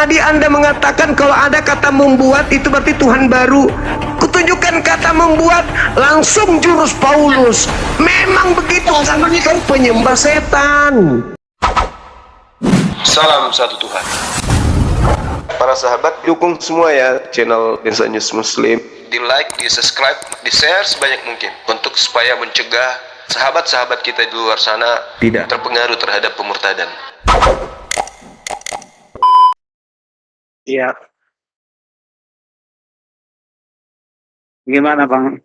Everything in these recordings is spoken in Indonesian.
Tadi Anda mengatakan kalau ada kata membuat itu berarti Tuhan baru. Kutunjukkan kata membuat, langsung jurus Paulus. Memang begitu, karena kau penyembah setan. Salam satu Tuhan. Para sahabat, dukung semua ya channel Densa News Muslim. Di like, di subscribe, di share sebanyak mungkin, untuk supaya mencegah sahabat-sahabat kita di luar sana tidak terpengaruh terhadap pemurtadan. Iya. Gimana Bang?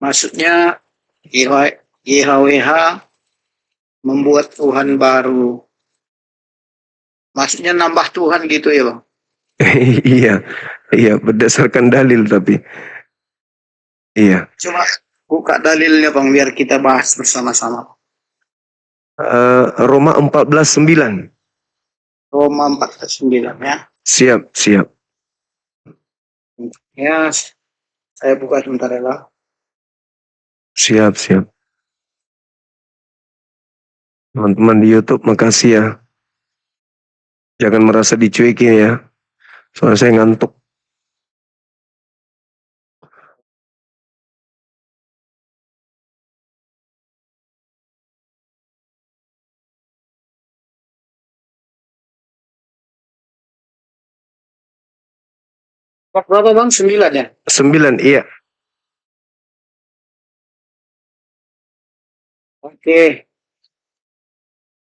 Maksudnya YHWH membuat Tuhan baru. Maksudnya nambah Tuhan gitu ya Bang? Iya, berdasarkan dalil tapi. Iya. Cuma buka dalilnya Bang biar kita bahas bersama-sama. Roma 14:9. Roma 14:9 ya. Siap. Ya, saya buka sebentar ya Bang. Siap. Teman-teman di YouTube, makasih ya. Jangan merasa dicuekin ya. Soalnya saya ngantuk. Berapa Bang? 9 ya? 9, iya. Oke.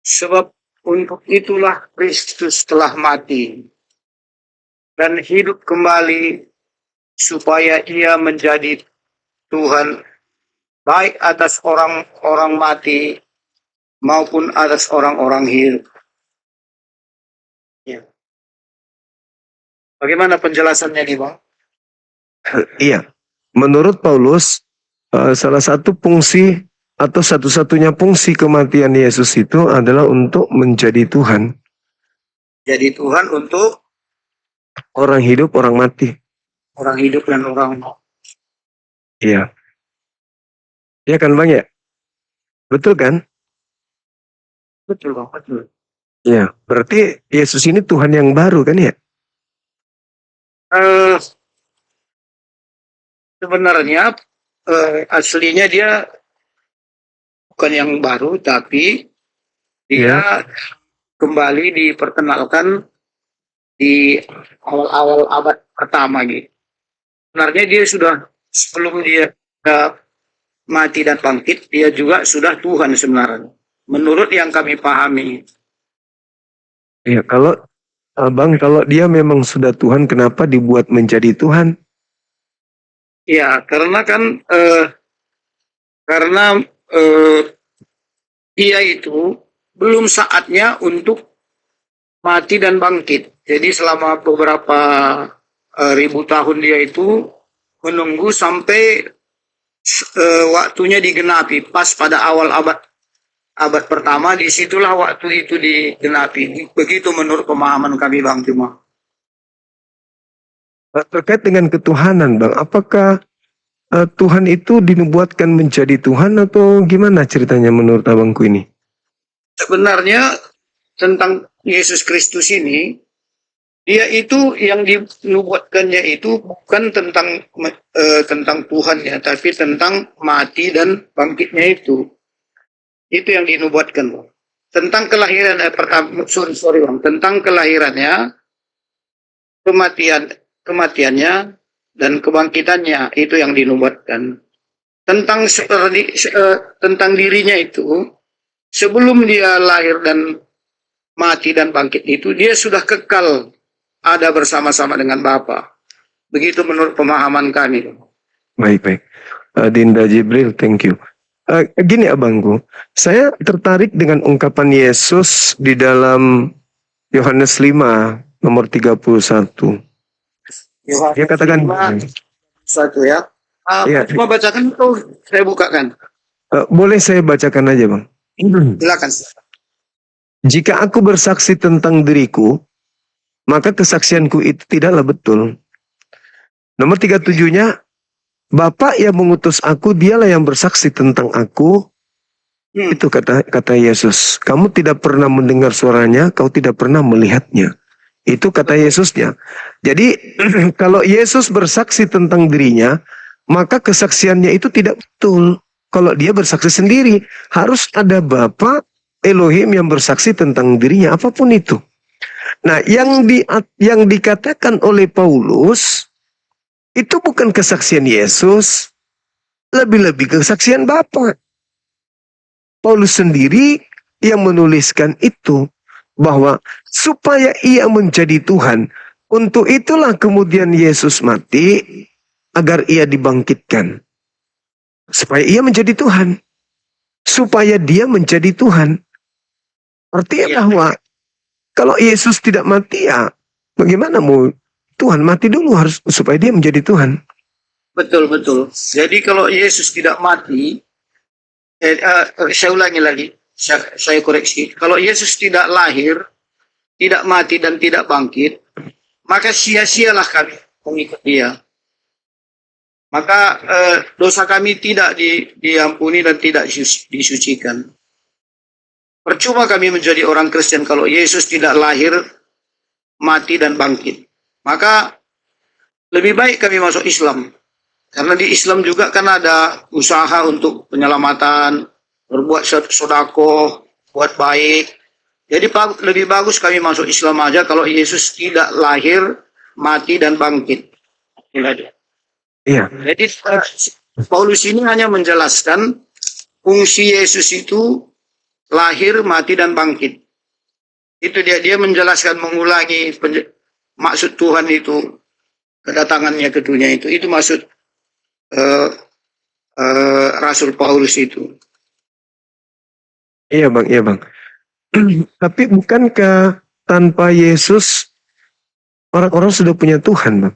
Sebab untuk itulah Kristus telah mati dan hidup kembali supaya ia menjadi Tuhan baik atas orang-orang mati maupun atas orang-orang hidup. Ya. Bagaimana penjelasannya nih Bang? Iya. Menurut Paulus, salah satu fungsi atau satu-satunya fungsi kematian Yesus itu adalah untuk menjadi Tuhan. Jadi Tuhan untuk Orang hidup, orang mati. orang hidup dan orang mati. Iya. Iya kan Bang ya? Betul kan? Betul Bang, betul. Iya. Berarti Yesus ini Tuhan yang baru kan ya? Sebenarnya aslinya dia bukan yang baru, tapi dia kembali diperkenalkan di awal-awal abad pertama gitu. Sebenarnya dia sudah, sebelum dia mati dan bangkit, dia juga sudah Tuhan sebenarnya. Menurut yang kami pahami. Iya, kalau dia memang sudah Tuhan, kenapa dibuat menjadi Tuhan? Ya, karena kan dia itu belum saatnya untuk mati dan bangkit. Jadi selama beberapa ribu tahun dia itu menunggu sampai waktunya digenapi. Pas pada awal abad pertama, disitulah waktu itu digenapi. Begitu menurut pemahaman kami Bang Cuma. Terkait dengan ketuhanan Bang, apakah Tuhan itu dinubuatkan menjadi Tuhan atau gimana ceritanya menurut abangku ini? Sebenarnya tentang Yesus Kristus ini, dia itu yang dinubuatkannya itu bukan tentang Tuhan ya, tapi tentang mati dan bangkitnya itu. Itu yang dinubuatkan Bang. Tentang kelahiran sorry Bang, tentang kelahirannya, kematiannya dan kebangkitannya itu yang dinubuatkan. Tentang dirinya itu, sebelum dia lahir dan mati dan bangkit itu, dia sudah kekal ada bersama-sama dengan Bapa. Begitu menurut pemahaman kami. Baik. Dinda Jibril, thank you. Gini abangku, saya tertarik dengan ungkapan Yesus di dalam Yohanes 5 nomor 31. Dia katakan 1 ya. Iya. Cuma bacakan atau saya bukakan? Boleh saya bacakan aja Bang. Silakan. Jika aku bersaksi tentang diriku, maka kesaksianku itu tidaklah betul. Nomor 37-nya, Bapa yang mengutus aku, dialah yang bersaksi tentang aku. Itu kata Yesus. Kamu tidak pernah mendengar suaranya, kau tidak pernah melihatnya. Itu kata Yesusnya. Jadi kalau Yesus bersaksi tentang dirinya, maka kesaksiannya itu tidak betul. Kalau dia bersaksi sendiri, harus ada Bapa Elohim yang bersaksi tentang dirinya, apapun itu. Nah, yang dikatakan oleh Paulus itu bukan kesaksian Yesus, lebih-lebih kesaksian Bapa. Paulus sendiri yang menuliskan itu, bahwa supaya ia menjadi Tuhan, untuk itulah kemudian Yesus mati agar ia dibangkitkan. Supaya ia menjadi Tuhan. Supaya dia menjadi Tuhan. Artinya bahwa kalau Yesus tidak mati, ya bagaimana mau Tuhan mati dulu harus supaya dia menjadi Tuhan. Betul, betul. Jadi kalau Yesus tidak mati, saya ulangi lagi, saya koreksi. Kalau Yesus tidak lahir, tidak mati dan tidak bangkit, maka sia-sialah kami mengikut dia. Maka dosa kami tidak diampuni dan tidak disucikan. Percuma kami menjadi orang Kristen kalau Yesus tidak lahir, mati dan bangkit. Maka lebih baik kami masuk Islam. Karena di Islam juga kan ada usaha untuk penyelamatan, berbuat sedekah, buat baik. Jadi lebih bagus kami masuk Islam aja kalau Yesus tidak lahir, mati dan bangkit. Iya. Jadi Paulus ini hanya menjelaskan fungsi Yesus itu lahir, mati dan bangkit. Itu dia menjelaskan, mengulangi maksud Tuhan itu, kedatangannya ke dunia itu. Itu maksud Rasul Paulus itu. Iya bang, iya bang. Tapi bukankah tanpa Yesus orang-orang sudah punya Tuhan, bang?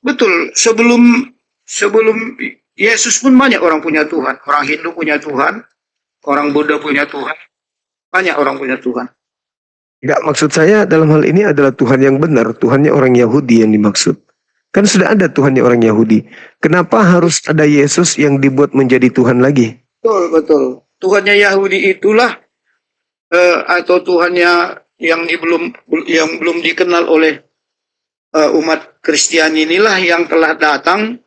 Betul. Sebelum Yesus pun banyak orang punya Tuhan. Orang Hindu punya Tuhan, orang Buddha punya Tuhan, banyak orang punya Tuhan. Enggak, maksud saya dalam hal ini adalah Tuhan yang benar, Tuhannya orang Yahudi yang dimaksud. Kan sudah ada Tuhannya orang Yahudi. Kenapa harus ada Yesus yang dibuat menjadi Tuhan lagi? Betul, betul. Tuhannya Yahudi itulah atau Tuhannya yang belum dikenal oleh umat Kristiani inilah yang telah datang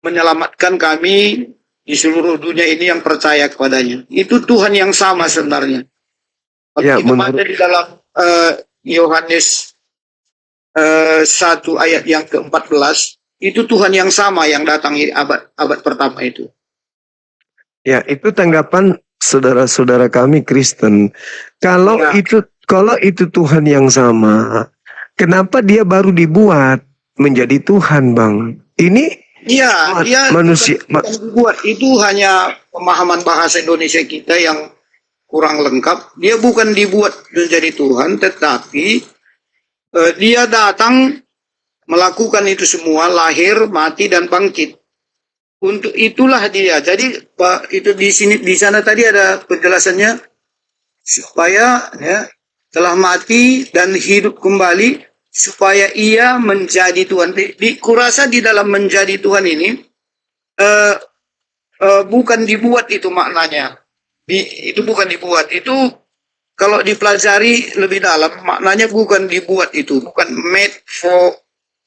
menyelamatkan kami di seluruh dunia ini yang percaya kepadanya. Itu Tuhan yang sama sebenarnya. Ya, itu ada di dalam Yohanes 1 ayat yang ke-14, itu Tuhan yang sama yang datang di abad pertama itu. Ya, itu tanggapan saudara-saudara kami Kristen. Kalau itu Tuhan yang sama, kenapa dia baru dibuat menjadi Tuhan, Bang? Ini dia manusia bukan dibuat, itu hanya pemahaman bahasa Indonesia kita yang kurang lengkap. Dia bukan dibuat menjadi Tuhan, tetapi dia datang melakukan itu semua, lahir, mati dan bangkit. Untuk itulah dia. Jadi itu di sana tadi ada penjelasannya, supaya ya telah mati dan hidup kembali supaya ia menjadi Tuhan. Kurasa di dalam menjadi Tuhan ini bukan dibuat itu maknanya. Itu bukan dibuat. Itu kalau dipelajari lebih dalam, maknanya bukan dibuat itu, bukan made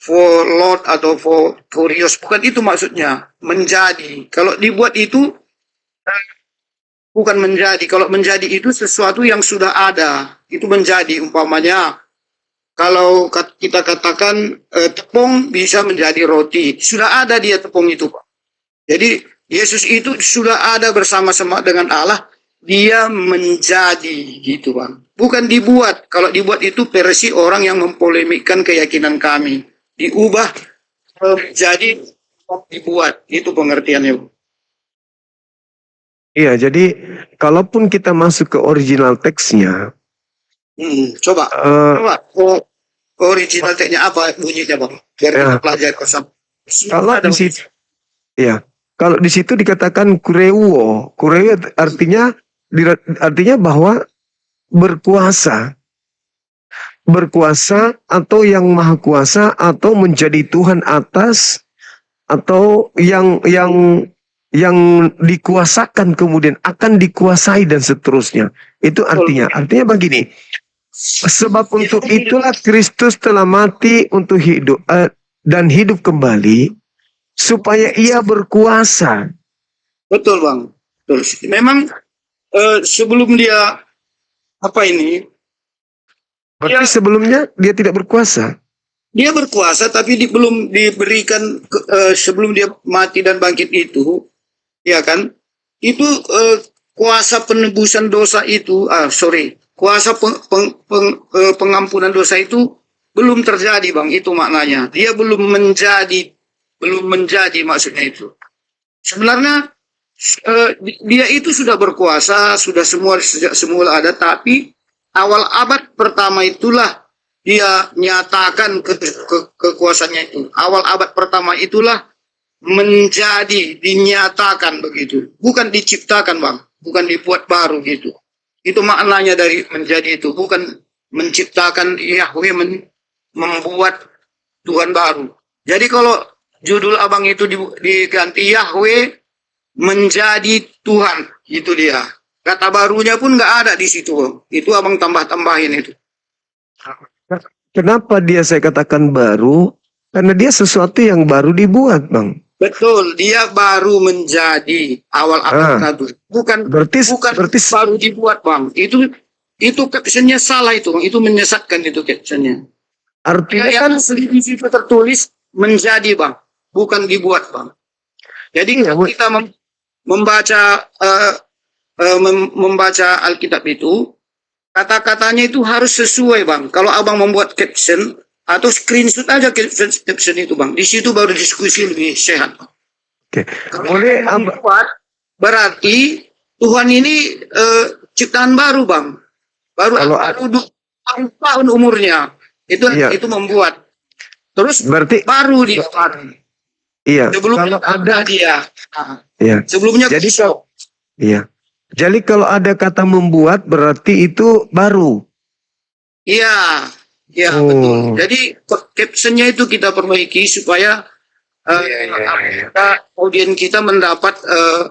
for Lord atau for curious, bukan itu maksudnya. Menjadi. Kalau dibuat itu bukan menjadi. Kalau menjadi itu sesuatu yang sudah ada, itu menjadi. Umpamanya kalau kita katakan tepung bisa menjadi roti, sudah ada dia tepung itu, Pak. Jadi Yesus itu sudah ada bersama-sama dengan Allah. Dia menjadi gitu, Bang. Bukan dibuat. Kalau dibuat itu versi orang yang mempolemikkan keyakinan kami. Diubah menjadi dibuat. Itu pengertiannya. Iya, jadi kalaupun kita masuk ke original teksnya, coba. Original teksnya apa bunyinya, Bang? Biar kita pelajari konsep. Kalau di situ, ya, kalau di situ dikatakan kureuo artinya bahwa berkuasa atau yang maha kuasa atau menjadi Tuhan atas atau yang yang dikuasakan kemudian akan dikuasai dan seterusnya. Itu artinya begini. Sebab untuk itulah Kristus telah mati untuk hidup dan hidup kembali supaya ia berkuasa. Betul Bang. Betul. Memang sebelum dia Berarti sebelumnya dia tidak berkuasa. dia berkuasa tapi belum diberikan sebelum dia mati dan bangkit itu, ya kan? Itu kuasa penebusan dosa itu, kuasa pengampunan dosa itu belum terjadi Bang. Itu maknanya. Dia belum menjadi maksudnya itu. Sebenarnya dia itu sudah berkuasa, sudah sejak semula ada, tapi awal abad pertama itulah dia nyatakan kekuasaannya itu. Awal abad pertama itulah dinyatakan begitu. Bukan diciptakan Bang, bukan dibuat baru gitu. Itu maknanya dari menjadi itu, bukan menciptakan Yahweh membuat Tuhan baru. Jadi kalau judul abang itu diganti Yahweh menjadi Tuhan, itu dia. Kata barunya pun nggak ada di situ. Itu abang tambah-tambahin itu. Kenapa saya katakan baru? Karena dia sesuatu yang baru dibuat, Bang. Betul, dia baru menjadi awal abad. Bukan baru dibuat, Bang. Itu captionnya salah itu, Bang. Itu menyesatkan itu captionnya. Artinya kan di situ tertulis menjadi, Bang, bukan dibuat, Bang. Jadi kita membaca Alkitab itu, kata-katanya itu harus sesuai Bang. Kalau abang membuat caption atau screenshot aja caption itu Bang. Di situ baru diskusi lebih sehat. Oke. Boleh buat berarti Tuhan ini ciptaan baru Bang. Baru 2 tahun umurnya. Itu membuat. Terus berarti baru dia. Iya. Sebelumnya ada dia. Iya. Sebelumnya iya. Jadi kalau ada kata membuat berarti itu baru. Iya, betul. Jadi captionnya itu kita perbaiki supaya audiens kita mendapat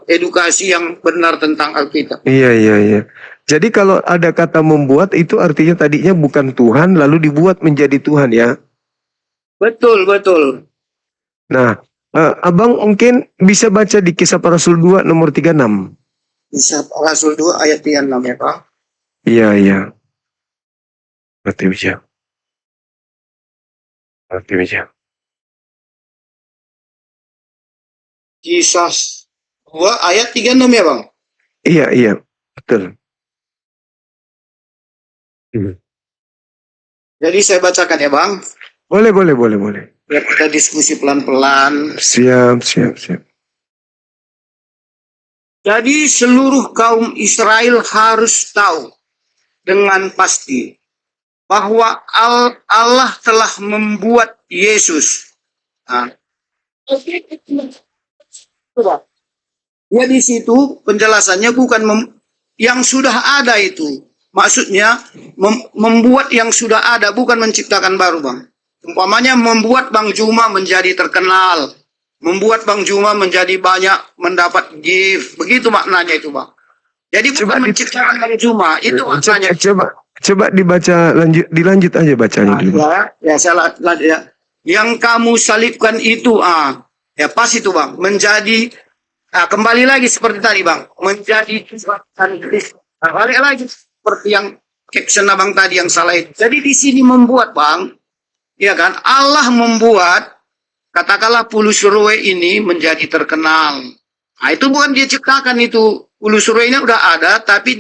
edukasi yang benar tentang Alkitab. Iya. Jadi kalau ada kata membuat itu artinya tadinya bukan Tuhan lalu dibuat menjadi Tuhan ya. Betul. Nah, abang mungkin bisa baca di Kisah Para Rasul 2 nomor 36. Kisah Para Rasul 2 ayat 36 ya Pak. Iya. Berarti bisa. Kisah 2 ayat 36 ya Bang? Iya. Betul. Jadi saya bacakan ya Bang. Boleh. Biar kita diskusi pelan-pelan. Siap. Jadi seluruh kaum Israel harus tahu dengan pasti bahwa Allah telah membuat Yesus. Ya di situ penjelasannya bukan yang sudah ada itu. Maksudnya membuat yang sudah ada, bukan menciptakan baru Bang. Umpamanya membuat Bang Juma menjadi terkenal. Membuat Bang Juma menjadi banyak mendapat gift. Begitu maknanya itu Bang. Jadi bukan menciptakan Bang Juma. Itu maknanya. Coba dibaca, dilanjut aja bacanya dulu. Ya saya lanjut ya. Yang kamu salibkan itu, ya pas itu Bang. Menjadi, kembali lagi seperti tadi Bang. Menjadi, balik lagi seperti yang caption abang tadi yang salah itu. Jadi di sini membuat Bang. Ya kan, Allah membuat, katakanlah Pulus Roe ini menjadi terkenal. Nah, itu bukan dia ciptakan itu. Pulus Roe ini udah ada, tapi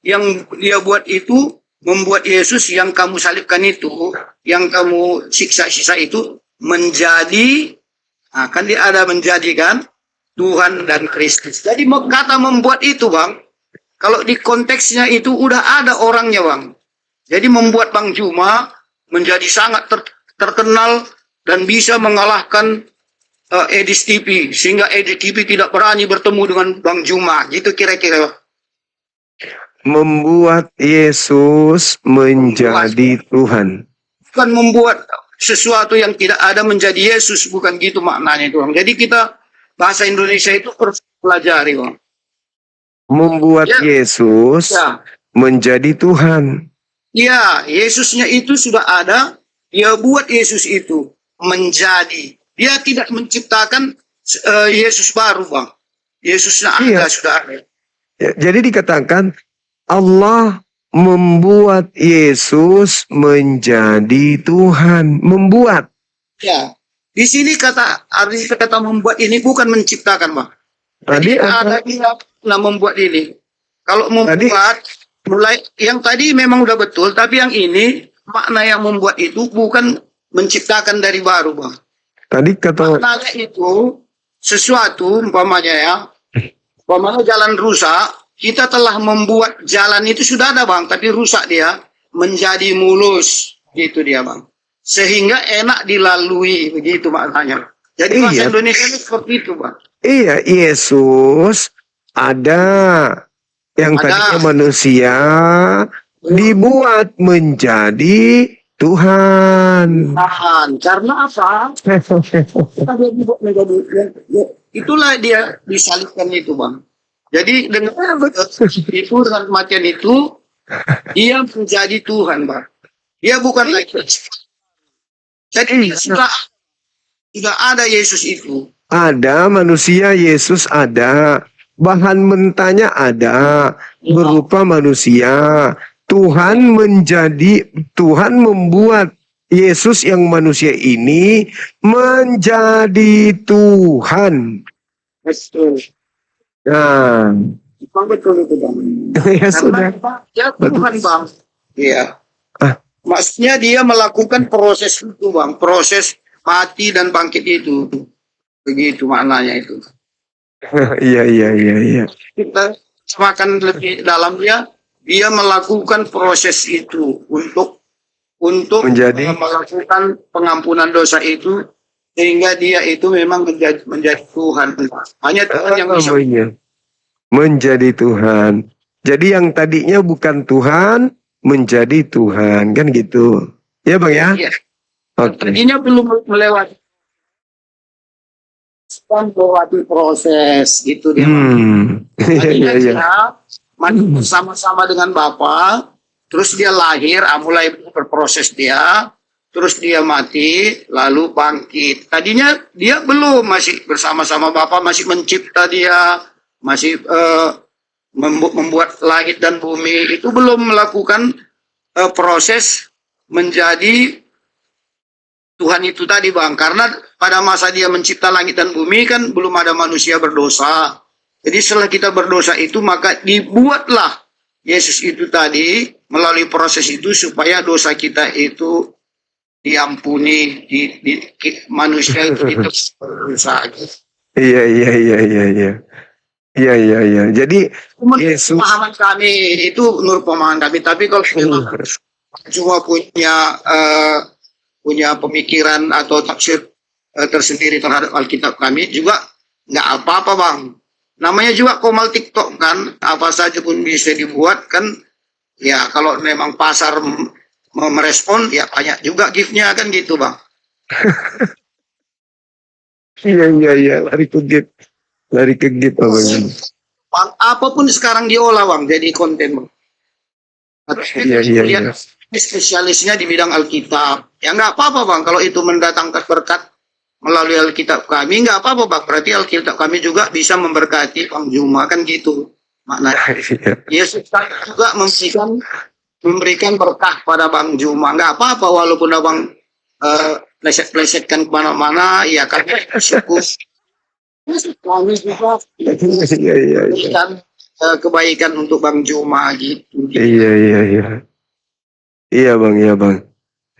yang dia buat itu, membuat Yesus yang kamu salibkan itu, yang kamu siksa-siksa itu, menjadi, kan dia ada menjadikan Tuhan dan Kristus. Jadi kata membuat itu Bang, kalau di konteksnya itu udah ada orangnya Bang. Jadi membuat Bang Juma menjadi sangat terkenal dan bisa mengalahkan Edis TV, sehingga Edis TV tidak berani bertemu dengan Bang Juma. Gitu kira-kira. Membuat Yesus menjadi Tuhan. Bukan membuat sesuatu yang tidak ada menjadi Yesus, bukan gitu maknanya itu. Jadi kita bahasa Indonesia itu pelajari bang. Membuat Ya. Yesus Ya, menjadi Tuhan. ya, Yesusnya itu sudah ada. Dia buat Yesus itu menjadi. Dia tidak menciptakan Yesus baru bang. Yesusnya Iya. ada, sudah ada. Ya, jadi dikatakan Allah membuat Yesus menjadi Tuhan. Membuat. Ya, di sini arti kata membuat ini bukan menciptakan bang. Tadi Jadi apa? ada dia nah membuat ini. Kalau Tadi membuat mulai yang tadi memang udah betul, tapi yang ini makna yang membuat itu bukan menciptakan dari baru bang. tadi kata Maknanya itu sesuatu umpamanya ya, umpamanya jalan rusak, kita telah membuat jalan itu sudah ada bang, tapi rusak dia menjadi mulus gitu dia bang, sehingga enak dilalui begitu maknanya. Jadi bahasa Iya. Indonesia itu seperti itu bang. Iya, Yesus ada yang Ada. tadinya manusia dibuat menjadi Tuhan. Tahan. Karena apa? Kita dia dibuat menjadi itulah dia disalibkan itu bang. Jadi dengan itu dengan kematian itu dia menjadi Tuhan bang. Dia bukan lagi. Jadi sudah ada Yesus itu. Ada manusia, Yesus ada. Bahan mentahnya ada, berupa manusia. Tuhan membuat Yesus yang manusia ini menjadi Tuhan. Betul. Nah, Bang betul itu bang. ya sudah. Ya Tuhan bang. Iya. Ah. Maksudnya dia melakukan proses itu bang, proses mati dan bangkit itu. Begitu maknanya itu. Iya, iya, iya, iya. Kita semakin lebih dalam dia melakukan proses itu untuk Menjadi? melakukan pengampunan dosa itu sehingga dia itu memang menjadi Tuhan. Hanya Tuhan yang bisa. Iya. Menjadi Tuhan. Jadi yang tadinya bukan Tuhan menjadi Tuhan, kan gitu. Ya Bang ya? Iya. Oke. Tadinya belum melewati proses gitu dia. Iya, iya, iya. Mati bersama-sama dengan Bapa, terus dia lahir, mulai berproses dia, terus dia mati, lalu bangkit. Tadinya dia belum, masih bersama-sama Bapa, masih mencipta dia, masih membuat langit dan bumi, itu belum melakukan proses menjadi Tuhan itu tadi bang, karena pada masa dia mencipta langit dan bumi kan belum ada manusia berdosa. Jadi setelah kita berdosa itu maka dibuatlah Yesus itu tadi melalui proses itu supaya dosa kita itu diampuni, manusia itu berdosa. Iya, iya, iya, iya, iya. Iya, iya, iya. Jadi Yesus Pemahaman kami itu menurut pemahaman kami, tapi kalau memang cuma punya pemikiran atau tafsir tersendiri terhadap Alkitab kami juga nggak apa-apa bang. Namanya juga komal TikTok kan, apa saja pun bisa dibuat kan. Ya kalau memang pasar merespon ya banyak juga gift-nya kan gitu bang. iya, iya, iya, lari ke gate. Lari ke gate Bang. Bang, apapun sekarang diolah bang jadi konten bang. Iya, iya, iya. Spesialisnya di bidang Alkitab. Ya nggak apa-apa bang, kalau itu mendatangkan berkat melalui Alkitab kami, nggak apa-apa bang. Berarti Alkitab kami juga bisa memberkati Bang Juma, kan gitu. Maknanya. Yesus juga memberikan berkah pada Bang Juma. Nggak apa-apa walaupun abang pleset-plesetkan kemana-mana, ya kan syukur. Kami juga Iya, iya, iya. memberikan kebaikan untuk Bang Juma gitu. Iya, iya, iya. Iya Bang, iya Bang.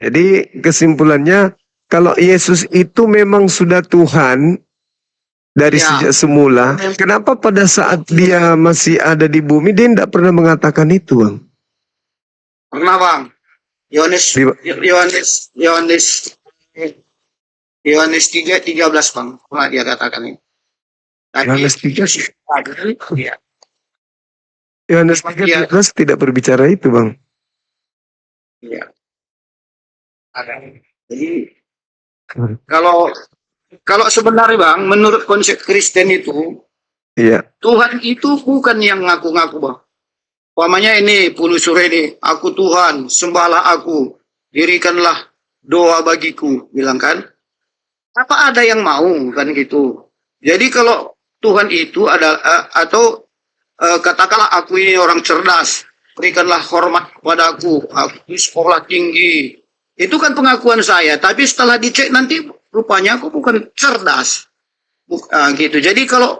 Jadi kesimpulannya kalau Yesus itu memang sudah Tuhan dari Ya. sejak semula, kenapa pada saat dia masih ada di bumi dia tidak pernah mengatakan itu Bang? Pernah bang, Yohanes 3:13 bang, pernah dia katakan ini. Yohanes 3? Ya. Yohanes 3:13 tidak berbicara itu Bang. Ya. Jadi kalau sebenarnya bang, menurut konsep Kristen itu Iya. Tuhan itu bukan yang ngaku-ngaku, Bang. Umpamanya ini Pulusure ini, aku Tuhan, sembahlah aku, dirikanlah doa bagiku, bilang kan. Apa ada yang mau kan gitu. Jadi kalau Tuhan itu ada katakanlah aku ini orang cerdas, berikanlah hormat kepadaku, aku di sekolah tinggi. Itu kan pengakuan saya, tapi setelah dicek nanti rupanya aku bukan cerdas. Gitu. Jadi kalau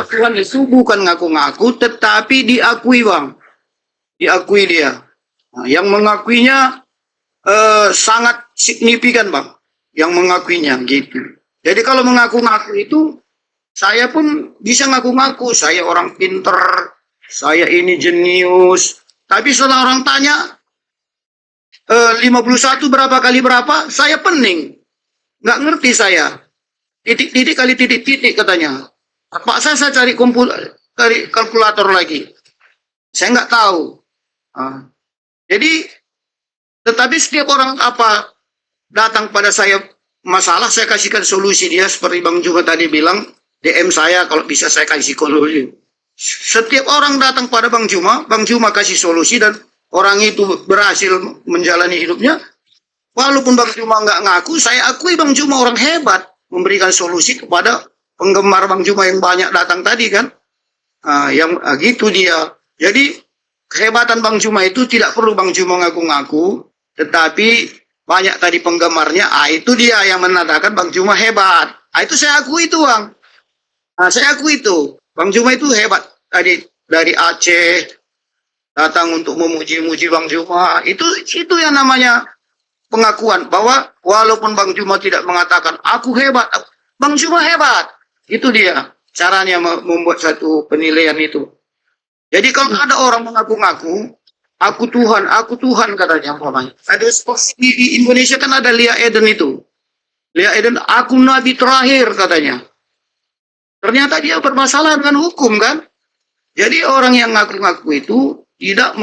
Tuhan itu bukan ngaku-ngaku, tetapi diakui, Bang. Diakui dia. Nah, yang mengakuinya sangat signifikan, Bang. Yang mengakuinya gitu. Jadi kalau mengaku-ngaku itu, saya pun bisa ngaku-ngaku. Saya orang pinter, saya ini jenius. Tapi setelah orang tanya, 51 berapa kali berapa, saya pening. Nggak ngerti saya. Titik-titik kali titik-titik katanya. Paksa saya cari kalkulator lagi. Saya nggak tahu. Jadi, tetapi setiap orang datang pada saya masalah, saya kasihkan solusi dia. Seperti Bang Juma tadi bilang, DM saya kalau bisa saya kasih solusi. Setiap orang datang pada Bang Juma kasih solusi dan orang itu berhasil menjalani hidupnya. Walaupun Bang Juma nggak ngaku, saya akui Bang Juma orang hebat. Memberikan solusi kepada penggemar Bang Juma yang banyak datang tadi kan. Gitu dia. Jadi kehebatan Bang Juma itu tidak perlu Bang Juma ngaku-ngaku, tetapi banyak tadi penggemarnya, itu dia yang menandakan Bang Juma hebat. Itu saya akui itu, Bang. Saya akui itu. Bang Juma itu hebat. Tadi dari Aceh datang untuk memuji-muji Bang Juma. Itu yang namanya pengakuan bahwa walaupun Bang Juma tidak mengatakan aku hebat, Bang Juma hebat. Itu dia caranya membuat satu penilaian itu. Jadi kalau ada orang mengaku-ngaku, aku Tuhan katanya umpamanya. Ada di Indonesia kan ada Lia Eden itu. Lia Eden, aku nabi terakhir katanya. Ternyata dia bermasalah dengan hukum kan. Jadi orang yang ngaku-ngaku itu tidak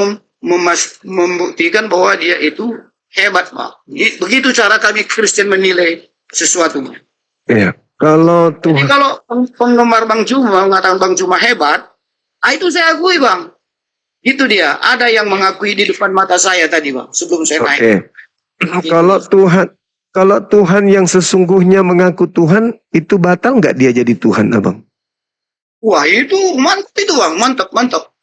membuktikan bahwa dia itu hebat, Pak. Begitu cara kami Kristen menilai sesuatu. Iya. Kalau Tuhan. Jadi kalau penggemar Bang Juma mengatakan Bang Juma hebat, itu saya akui, Bang. Itu dia. Ada yang mengakui di depan mata saya tadi, Bang. Sebelum saya naik. Kalau Tuhan yang sesungguhnya mengaku Tuhan, itu batal nggak dia jadi Tuhan, Abang? Wah, itu mantap itu, Bang. Mantap.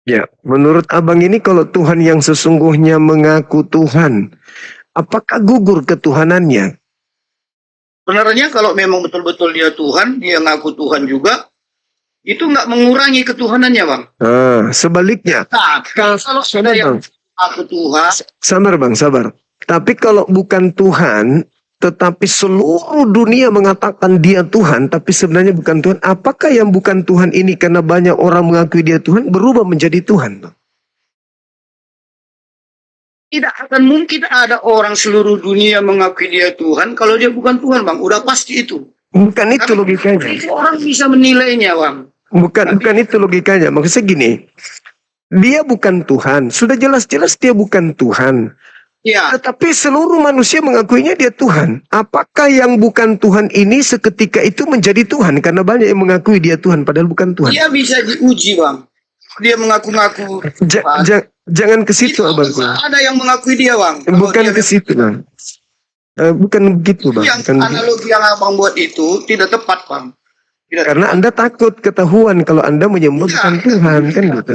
Ya, menurut Abang ini kalau Tuhan yang sesungguhnya mengaku Tuhan, apakah gugur ketuhanannya? Sebenarnya kalau memang betul-betul dia Tuhan, dia ngaku Tuhan juga, itu nggak mengurangi ketuhanannya, Bang. Sebaliknya. Nah, kalau ada yang aku Tuhan. Sabar, Bang, sabar. Tapi kalau bukan Tuhan, tetapi seluruh dunia mengatakan dia Tuhan, tapi sebenarnya bukan Tuhan. Apakah yang bukan Tuhan ini karena banyak orang mengakui dia Tuhan, berubah menjadi Tuhan, Bang? Tidak akan mungkin ada orang seluruh dunia mengakui dia Tuhan kalau dia bukan Tuhan, Bang. Udah pasti itu. Bukan itu logikanya. Orang bisa menilainya, Bang. Bukan itu logikanya. Maksudnya gini, dia bukan Tuhan. Sudah jelas-jelas dia bukan Tuhan. Ya. Tetapi seluruh manusia mengakuinya dia Tuhan. Apakah yang bukan Tuhan ini seketika itu menjadi Tuhan? Karena banyak yang mengakui dia Tuhan, padahal bukan Tuhan. Dia bisa diuji, Bang. Dia mengaku-ngaku. Jangan ke situ, Abang. Ada yang mengakui dia, Bang. Bukan ke situ, Bang. Bukan begitu, Bang. Analogi yang Abang buat itu tidak tepat, Bang. Karena Anda takut ketahuan kalau Anda menyembah bukan Tuhan, kan gitu.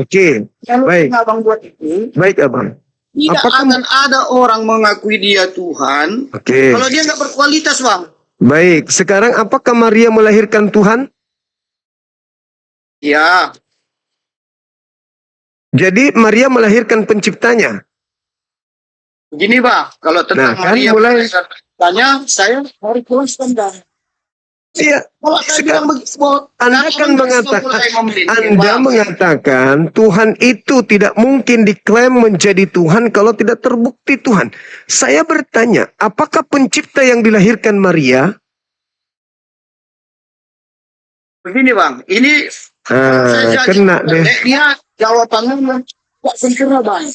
Oke, baik. Abang buat itu. Baik, Abang. Tidak akan ada orang mengakui dia Tuhan. Oke. Kalau dia nggak berkualitas, Bang. Baik. Sekarang apakah Maria melahirkan Tuhan? Ya. Jadi Maria melahirkan penciptanya. Begini, Bang. Kalau tentang Maria melahirkan penciptanya, saya harus jelaskan, Bang. Iya. Kalau saya bilang begitu, Anda kan mengatakan Tuhan itu tidak mungkin diklaim menjadi Tuhan kalau tidak terbukti Tuhan. Saya bertanya, apakah pencipta yang dilahirkan Maria? Begini, Bang. Ini kena deh. Dia jawabannya tidak sempurna, Bang.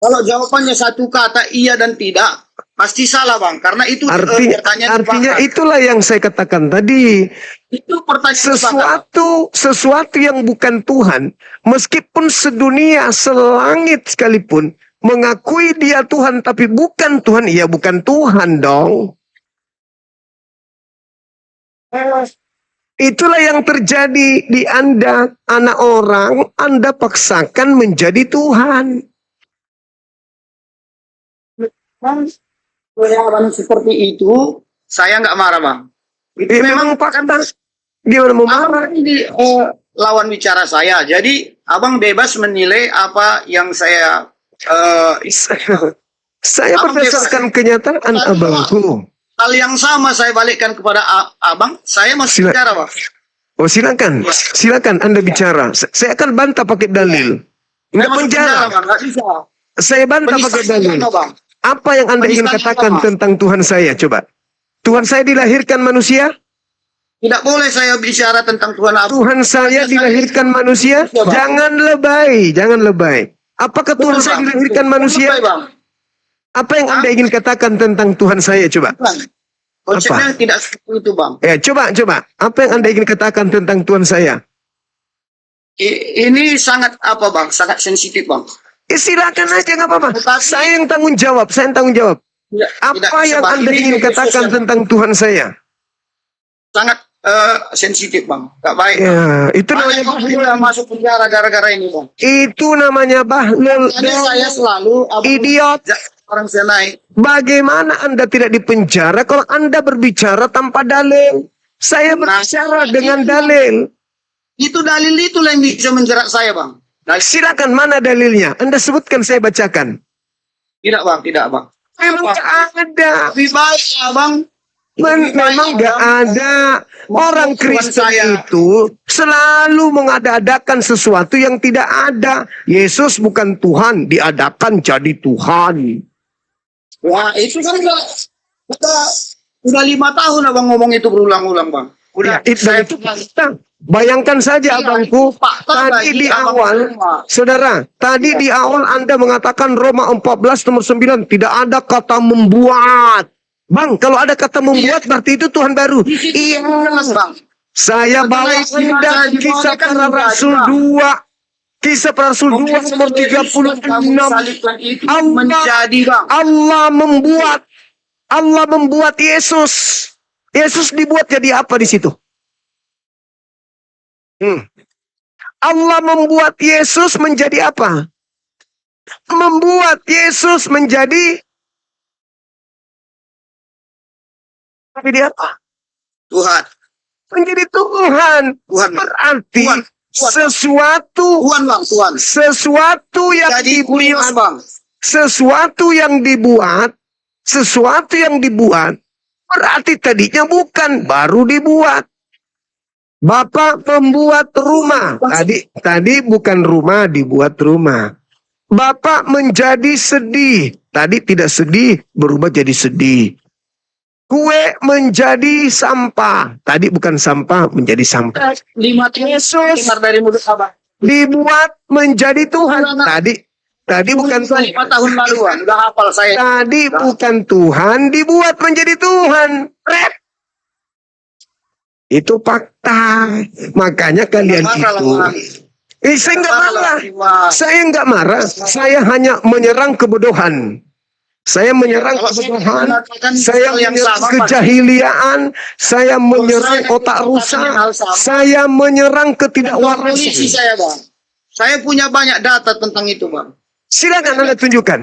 Kalau jawabannya satu kata iya dan tidak, pasti salah bang, karena itu Artinya terbakar. itulah yang saya katakan tadi. Itu pertanyaan terbakar. Sesuatu yang bukan Tuhan, meskipun sedunia selangit sekalipun mengakui dia Tuhan tapi bukan Tuhan, ya bukan Tuhan dong. Itulah yang terjadi di Anda, anak orang, Anda paksakan menjadi Tuhan. Bang, pernyataan seperti itu, saya nggak marah bang. Itu Memang fakta. Gimana mau marah? abang ini lawan bicara saya, jadi abang bebas menilai apa yang saya Saya Abang berdasarkan kenyataan abangku. hal yang sama saya balikkan kepada abang. Saya masih bicara bang. Oh silakan, silakan Anda bicara. Saya akan bantah pakai dalil. Saya Nggak masih penjara. bicara, Bang. Nggak bisa. Saya bantah pakai Penistaan dalil. agama, bang. Apa yang Anda ingin Penistaan katakan agama. tentang Tuhan saya? Coba. Tuhan saya dilahirkan manusia? Tidak boleh saya bicara tentang Tuhan abang. Tuhan saya dilahirkan manusia? Ya, Bang. Jangan lebay, jangan lebay. Apakah Tuhan Betul, saya Bang. dilahirkan Betul, manusia? Bang. Apa yang Anda ingin katakan tentang Tuhan saya? Coba. Bang. Konsepnya tidak seperti itu bang. Ya, coba. Apa yang Anda ingin katakan tentang Tuhan saya? Ini sangat apa bang? Sangat sensitif bang. Silakan aja, nggak apa-apa. Tetapi- Saya yang tanggung jawab. Apa yang Anda ingin katakan tentang Tuhan saya? Sangat sensitif bang. Gak baik. Ya, itu namanya Makanya sudah masuk penjara gara-gara ini bang. itu namanya bahlul. Jadi saya selalu Idiot. orang saya naik. Bagaimana Anda tidak dipenjara kalau Anda berbicara tanpa dalil? Saya berbicara dengan dalil. Itu dalil itulah yang bisa menjerat saya bang. Silakan, mana dalilnya? Anda sebutkan, saya bacakan. Tidak bang, tidak bang. Memang nggak ada. Lebih baik ya bang. Memang nggak ada. Orang Kristen itu selalu mengada-adakan sesuatu yang tidak ada. Yesus bukan Tuhan, diadakan jadi Tuhan. Wah itu kan udah 5 tahun abang ngomong itu berulang-ulang bang. Udah Itu saya fakta. Bayangkan saja Iya, abangku, itu fakta tadi bagi di abang awal, semua. saudara, tadi di awal Anda mengatakan Roma 14 nomor 9, tidak ada kata membuat. Bang, kalau ada kata membuat berarti itu Tuhan baru. Iya, jelas bang. saya bawa Anda kisah para Rasul 2. Kisah para Rasul 2 nomor 36. Salibkan itu Allah- menjadi bang. Allah membuat Yesus. Yesus dibuat jadi apa di situ? Allah membuat Yesus menjadi apa? Membuat Yesus menjadi apa? Tuhan. Menjadi Tuhan. Tuhan. Berarti Tuhan. sesuatu Tuhan bang, Tuhan. sesuatu yang Jadi kurios dibuat, bang. sesuatu yang dibuat berarti tadinya bukan, baru dibuat. Bapak membuat rumah. Tadi bukan rumah, dibuat rumah. Bapak menjadi sedih. Tadi tidak sedih, berubah jadi sedih. Kue menjadi sampah. Tadi bukan sampah, menjadi sampah. 5 tahun Yesus dengar dari mulut abang. dibuat menjadi Tuhan. Tadi bukan Tuhan. 5 tahun laluan. Udah hafal saya. Tadi bukan Tuhan, dibuat menjadi Tuhan. Red. Itu fakta. Makanya kalian Marah itu. lah, Bang. Saya nggak marah. Wah. Saya nggak marah. Saya hanya menyerang kebodohan. Saya menyerang Kalau saya kebodohan. mengatakan Saya hal yang menyerang sama, Pak. kejahiliaan. Saya menyerang saya otak mengatakan rusak. hal sama. Saya menyerang Polisi ketidakwarasan. saya bang. Saya punya banyak data tentang itu bang. Silakan Anda tunjukkan.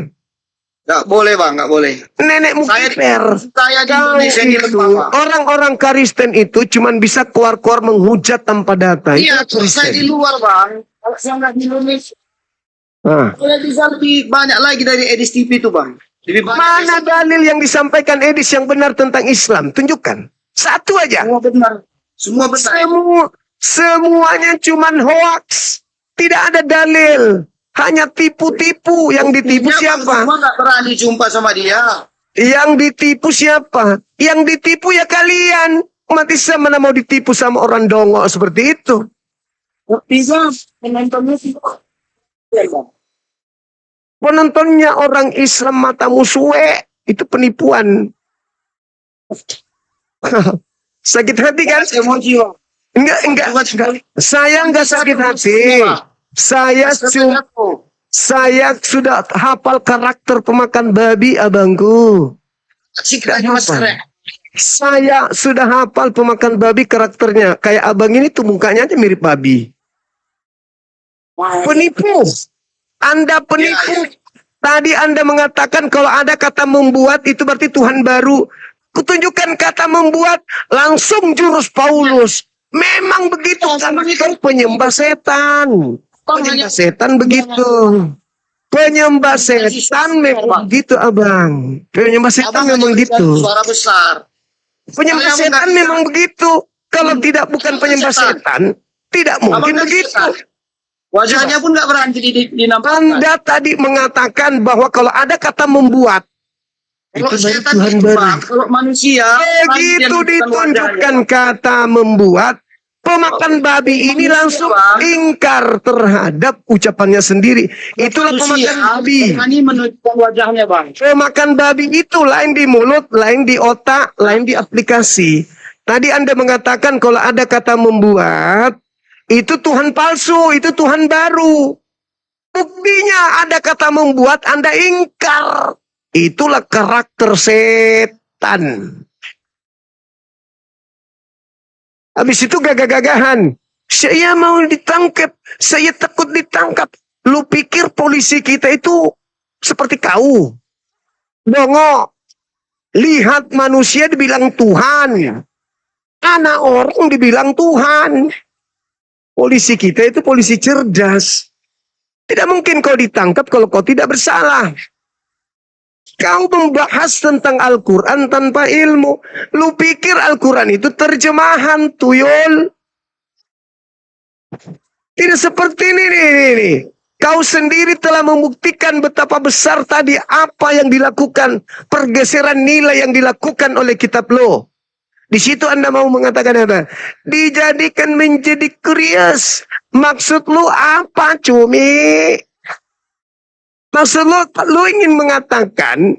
Nggak boleh bang, nggak boleh. Nenek Saya Mukiper. saya di Kau Indonesia ini itu, lemah, Bang. orang-orang Kristen itu cuman bisa keluar-keluar menghujat tanpa data. Iya, Itu saya di Kristen. luar bang. Kalau saya nggak di Indonesia, Ah. saya bisa lebih banyak lagi dari Edis TV itu bang. Lebih banyak. Mana dalil yang disampaikan Edis yang benar tentang Islam? Tunjukkan. Satu aja. Semua benar. Semua benar. Semuanya cuman hoax. Tidak ada dalil. Hanya tipu-tipu. Yang ditipu siapa? Semua nggak berani jumpa sama dia. Yang ditipu siapa? Yang ditipu ya kalian. Umat Islam mana mau ditipu sama orang dongok seperti itu? Bisa penontonnya sih. Iya, Bang. Penontonnya orang Islam mata musuhe. Itu penipuan. Sakit hati kan? Emosi, Bang. Enggak. Saya enggak sakit hati. Saya sudah hafal karakter pemakan babi, abangku. Saya sudah hafal pemakan babi karakternya. Kayak abang ini tuh mukanya aja mirip babi. Penipu. Anda penipu. Tadi Anda mengatakan kalau ada kata membuat itu berarti Tuhan baru. Kutunjukkan kata membuat, langsung jurus Paulus. Memang begitu, karena kan penyembah setan. Penyembah setan begitu. Penyembah setan memang begitu, abang. Penyembah setan memang gitu. Suara besar. Penyembah setan memang begitu. Kalau tidak bukan penyembah setan, tidak mungkin begitu. Wajahnya pun nggak berhenti dinampakkan. Anda tadi mengatakan bahwa kalau ada kata membuat, Kalau itu baru setan Tuhan itu, baru. Bang, kalau manusia Begitu ditunjukkan kata membuat, pemakan babi ini langsung ingkar terhadap ucapannya sendiri. Itulah pemakan babi. Ini menunjukkan wajahnya, Bang. Pemakan babi itu lain di mulut, lain di otak, lain di aplikasi. Tadi Anda mengatakan kalau ada kata membuat, itu Tuhan palsu, itu Tuhan baru. Buktinya ada kata membuat, Anda ingkar. Itulah karakter setan. Habis itu gagah-gagahan. Saya mau ditangkap, saya takut ditangkap. Lu pikir polisi kita itu seperti kau? Bongok. Lihat manusia dibilang Tuhan. Anak orang dibilang Tuhan. Polisi kita itu polisi cerdas. Tidak mungkin kau ditangkap kalau kau tidak bersalah. Kau membahas tentang Al-Quran tanpa ilmu. Lu pikir Al-Quran itu terjemahan, tuyul. Tidak seperti ini nih. Kau sendiri telah membuktikan betapa besar tadi apa yang dilakukan. Pergeseran nilai yang dilakukan oleh kitab lo. Di situ Anda mau mengatakan apa? Dijadikan menjadi kurios. Maksud lu apa, cumi? Maksud lu ingin mengatakan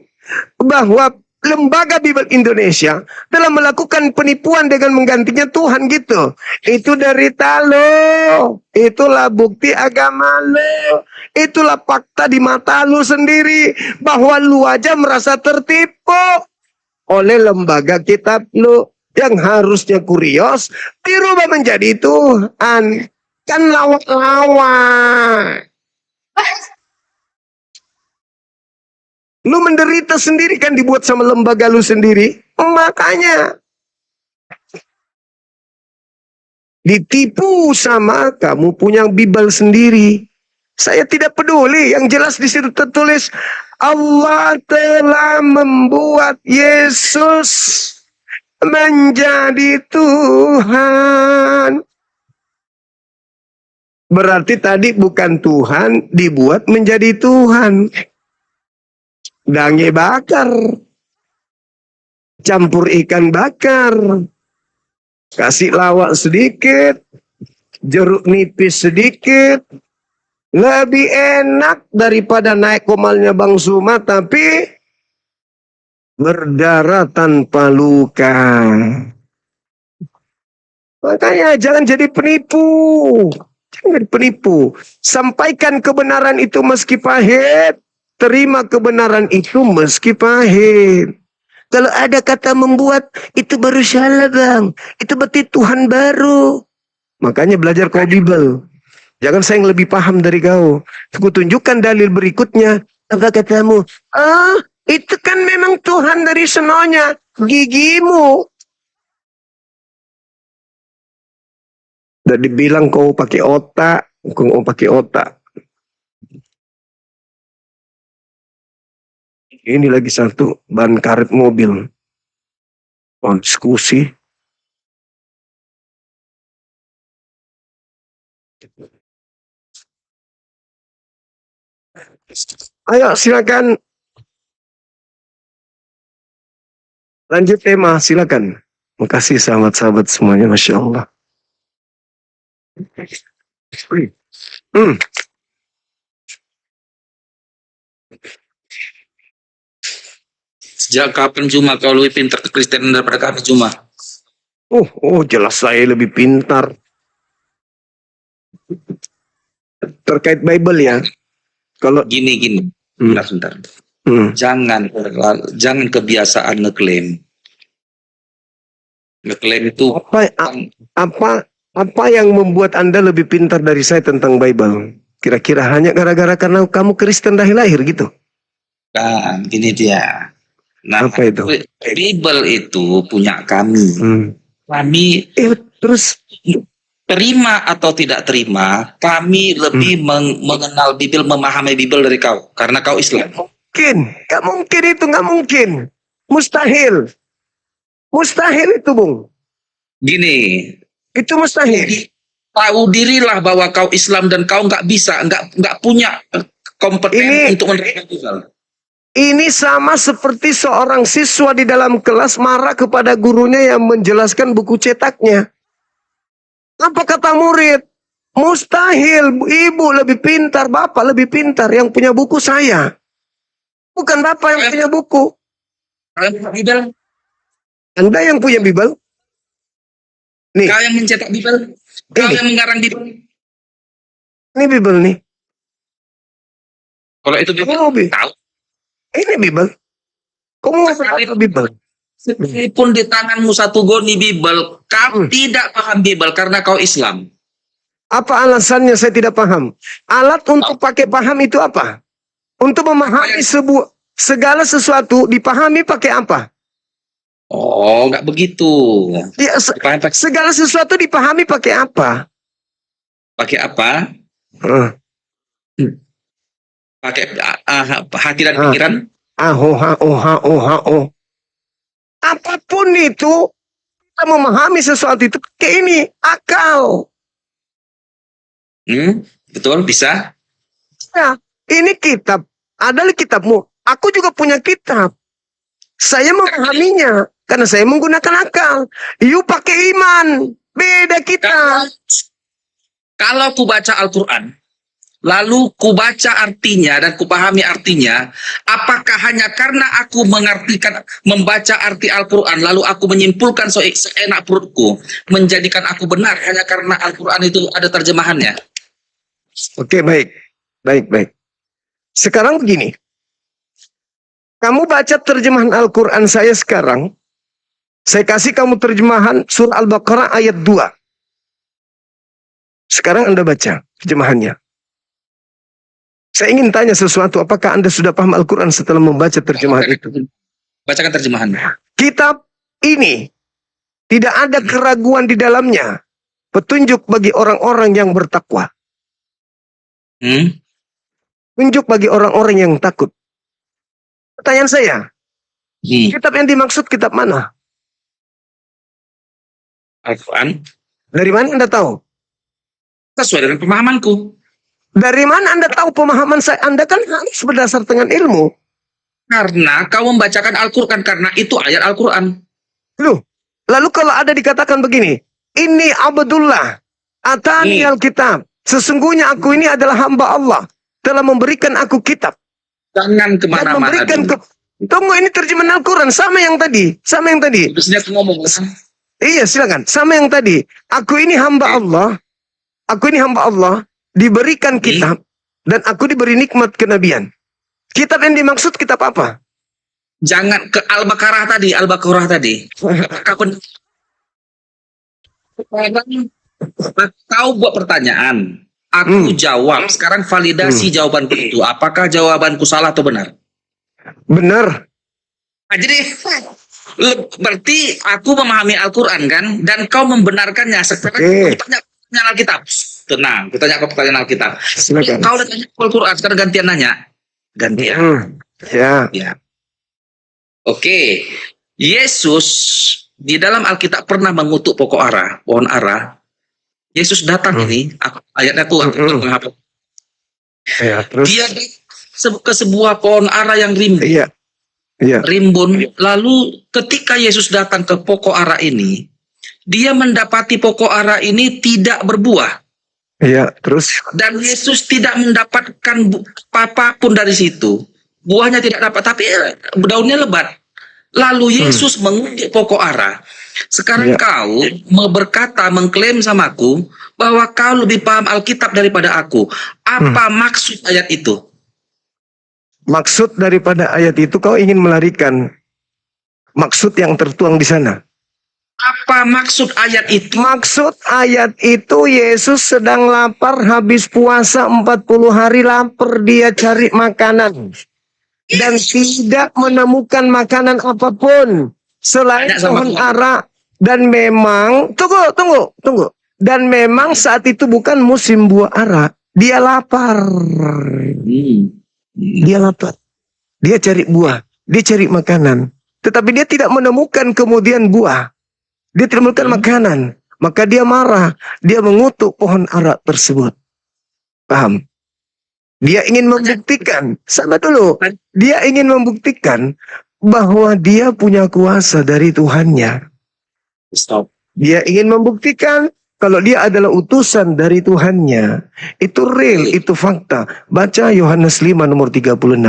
bahwa Lembaga Bible Indonesia telah melakukan penipuan dengan menggantinya Tuhan gitu. Itu derita lo. Itulah bukti agama lo. Itulah fakta di mata lu sendiri. Bahwa lu aja merasa tertipu oleh lembaga kitab lu. Yang harusnya kurios dirubah menjadi Tuhan. Kan lawak-lawak. Lu menderita sendiri kan dibuat sama lembaga lu sendiri. Makanya ditipu sama kamu punya Bible sendiri. Saya tidak peduli. Yang jelas di situ tertulis Allah telah membuat Yesus menjadi Tuhan. Berarti tadi bukan Tuhan dibuat menjadi Tuhan. Dange bakar. Campur ikan bakar. Kasih lawak sedikit. Jeruk nipis sedikit. Lebih enak daripada naik komalnya Bang Suma tapi berdarah tanpa luka. Makanya jangan jadi penipu. Jangan jadi penipu. Sampaikan kebenaran itu meski pahit. Terima kebenaran itu meski pahit. Kalau ada kata membuat, itu baru salah, Bang. Itu berarti Tuhan baru. Makanya belajar kau Bible. Jangan saya yang lebih paham dari kau. Aku tunjukkan dalil berikutnya. Apa katamu? Itu kan memang Tuhan dari senonya. Gigimu. Udah dibilang kau pakai otak. Kau pakai otak. Ini lagi satu. Ban karet mobil. Oh, diskusi. Ayo silakan. Lanjut tema, silakan. Makasih sahabat-sahabat semuanya, Masya Allah. Sejak kapan Juma kau lebih pintar ke Kristen daripada kami Juma? Oh, jelas saya lebih pintar. Terkait Bible ya. Kalau Gini. Hmm. Sebentar. hmm, Jangan kebiasaan ngeklaim. Ngeklaim itu apa yang membuat Anda lebih pintar dari saya tentang Bible? Kira-kira hanya gara-gara karena kamu Kristen dari lahir gitu? kan gini dia. Nah, Apa itu? Bible itu punya kami. Kami Terus terima atau tidak terima, kami lebih mengenal Bible, memahami Bible dari kau, karena kau Islam. Gak mungkin itu, gak mungkin. Mustahil. Mustahil itu, Bung. Gini, Itu mustahil. tahu dirilah bahwa kau Islam dan kau nggak punya kompeten untuk menerima Bible. Ini sama seperti seorang siswa di dalam kelas marah kepada gurunya yang menjelaskan buku cetaknya. Apa kata murid? Mustahil, ibu lebih pintar, bapak lebih pintar. Yang punya buku saya. Bukan bapak yang punya buku. Kalian punya Bible? Anda yang punya Bible? Nih. Kau yang mencetak Bible? Kau yang mengarang Bible? Ini Bible nih. Kalau itu Bible, tahu. Ini Bible. Kamu mau berapa Bible? Meskipun di tanganmu satu goni Bible, kau tidak paham Bible karena kau Islam. Apa alasannya saya tidak paham? Alat untuk pakai paham itu apa? Untuk memahami segala sesuatu dipahami pakai apa? Oh, nggak begitu. Ya, segala sesuatu dipahami pakai apa? Pakai apa? Pakai hati dan pikiran. Apapun itu, kita memahami sesuatu itu kayak ini akal. Betul, bisa. Ya, ini kitab. Adalah kitabmu. Aku juga punya kitab. Saya memahaminya karena saya menggunakan akal. You pakai iman. Beda kita. Kalau ku baca Al-Quran, lalu ku baca artinya dan ku pahami artinya, apakah hanya karena aku membaca arti Al-Quran, lalu aku menyimpulkan seenak perutku, menjadikan aku benar hanya karena Al-Quran itu ada terjemahannya? Oke, baik. Sekarang begini. Kamu baca terjemahan Al-Quran saya sekarang, saya kasih kamu terjemahan surah Al-Baqarah ayat 2. Sekarang Anda baca terjemahannya. Saya ingin tanya sesuatu, apakah Anda sudah paham Al-Quran setelah membaca terjemahan itu? Bacakan terjemahannya. Kitab ini tidak ada keraguan di dalamnya. Petunjuk bagi orang-orang yang bertakwa. Petunjuk bagi orang-orang yang takut. Pertanyaan saya, kitab yang dimaksud kitab mana? Al-Quran. Dari mana Anda tahu? Sesuai dengan pemahamanku. Dari mana Anda tahu pemahaman saya? Anda kan harus berdasar dengan ilmu. Karena kau membacakan Al-Quran, karena itu ayat Al-Quran. Loh, lalu kalau ada dikatakan begini, ini Abdullah, atani Al-Kitab. Sesungguhnya aku ini adalah hamba Allah, telah memberikan aku kitab. Jangan kemana-mana. Tunggu, ini terjemahan Al-Quran, sama yang tadi. Iya, silakan. Sama yang tadi. Aku ini hamba Allah. Diberikan kitab dan aku diberi nikmat kenabian. Kitab yang dimaksud kitab apa? Jangan ke Al-Baqarah tadi. Kau buat pertanyaan, aku jawab. Sekarang validasi jawabanku itu. Apakah jawabanku salah atau benar? Benar. Nah, jadi berarti aku memahami Al-Quran kan, dan kau membenarkannya. Sekarang aku tanya Alkitab. Tenang, kita tanya pertanyaan Alkitab. Kau udah tanya Al-Quran, sekarang gantian nanya. Ya. Oke. Yesus di dalam Alkitab pernah mengutuk pohon ara. Yesus datang ini, ayatnya tuh menghapus. Ya, terus dia ke sebuah pohon ara yang rimbun. Rimbun. Lalu ketika Yesus datang ke pokok ara ini, dia mendapati pokok ara ini tidak berbuah. Iya, terus. Dan Yesus tidak mendapatkan apapun dari situ. Buahnya tidak dapat, tapi daunnya lebat. Lalu Yesus mengundik pokok ara. Sekarang Ya. kau berkata, mengklaim samaku bahwa kau lebih paham Alkitab daripada aku. Apa maksud ayat itu? Maksud daripada ayat itu kau ingin melarikan maksud yang tertuang di sana. Apa maksud ayat itu? Maksud ayat itu Yesus sedang lapar, habis puasa 40 hari lapar, dia cari makanan. Dan tidak menemukan makanan apapun selain Tanya sama pohon Tuhan. ara. Dan memang, tunggu. Dan memang saat itu bukan musim buah ara. Dia lapar. Dia lapar. Dia cari buah. Dia cari makanan. Tetapi dia tidak menemukan kemudian buah. Dia tidak menemukan makanan. Maka dia marah. Dia mengutuk pohon ara tersebut. Paham? Dia ingin membuktikan. Sabar dulu. Dia ingin membuktikan bahwa dia punya kuasa dari Tuhannya. Stop. Dia ingin membuktikan kalau dia adalah utusan dari Tuhannya. Itu real, itu fakta. Baca Yohanes 5 nomor 36.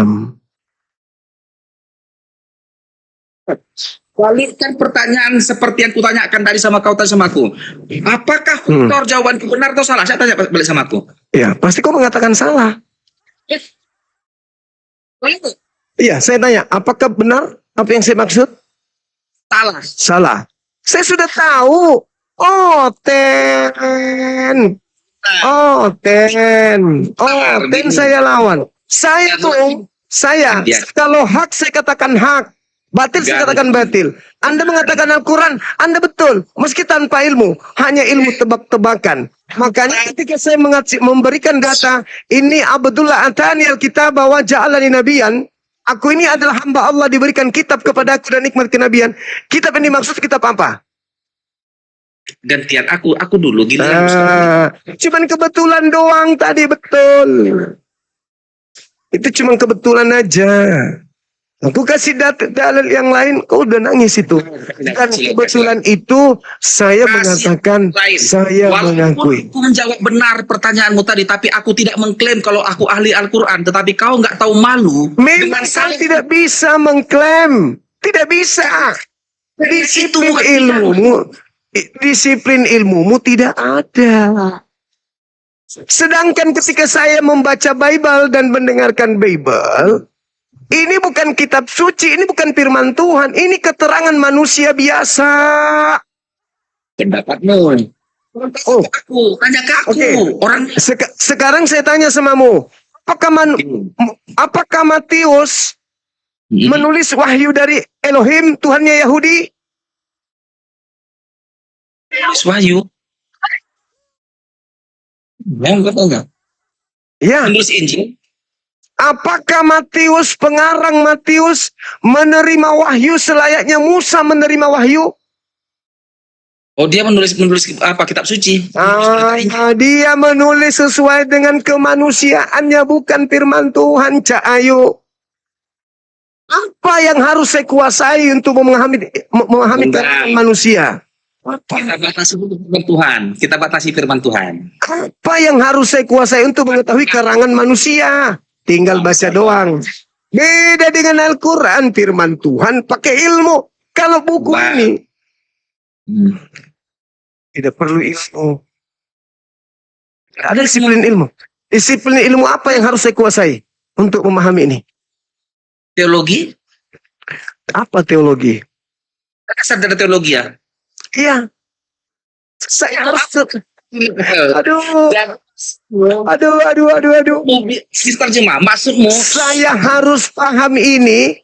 Balikan pertanyaan seperti yang kutanyakan tadi sama kau tadi sama aku. Apakah faktor jawabanku benar atau salah? Saya tanya balik sama aku. Ya, pasti kau mengatakan salah. Iya, saya tanya, apakah benar apa yang saya maksud? Salah. Salah. Saya sudah tahu. Oh, ten. Oh, ten saya lawan. Saya kalau hak saya katakan hak. Batil saya katakan batil. Anda mengatakan Al-Quran, Anda betul. Meski tanpa ilmu, hanya ilmu tebak-tebakan. Makanya ketika saya memberikan data, ini Abdullah atani al-kitab wa ja'alani nabiyan. Aku ini adalah hamba Allah, diberikan kitab kepada aku dan nikmat kenabian. Kitab ini maksud kitab apa? Gantian aku dulu gila. Cuman kebetulan doang tadi, betul. Itu cuman kebetulan aja. Aku kasih dalil yang lain, kau udah nangis itu. Dan kebetulan itu saya mengatakan, saya mengakui. Aku menjawab benar pertanyaanmu tadi, tapi aku tidak mengklaim kalau aku ahli Al-Quran. Tetapi kau nggak tahu malu. Memang saya tidak bisa mengklaim, tidak bisa. Disiplin ilmumu tidak ada. Sedangkan ketika saya membaca Bible dan mendengarkan Bible, ini bukan kitab suci, ini bukan firman Tuhan, ini keterangan manusia biasa. Pendapatmu. Oh, Tanya ke aku. Oke. Orang sekarang saya tanya samamu, apakah Matius menulis wahyu dari Elohim, Tuhannya Yahudi? Wahyu. Enggak. Ya. Menulis Injil. Apakah pengarang Matius menerima wahyu selayaknya Musa menerima wahyu? Oh, dia menulis apa, kitab suci? Dia menulis sesuai dengan kemanusiaannya, bukan firman Tuhan, Cak Ayu. Apa yang harus saya kuasai untuk memahami karangan manusia? Kita batasi firman Tuhan. Kita batasi firman Tuhan. Apa yang harus saya kuasai untuk mengetahui karangan manusia? Tinggal baca doang. Beda dengan Al-Quran, firman Tuhan pakai ilmu. Kalau buku ini tidak perlu ilmu. Ada disiplin ilmu. Disiplin ilmu apa yang harus saya kuasai untuk memahami ini? Teologi? Apa teologi? Dasar dari teologi ya? Iya. Saya harus... Aduh. Sister Jemaah, maksudmu? Saya harus paham ini.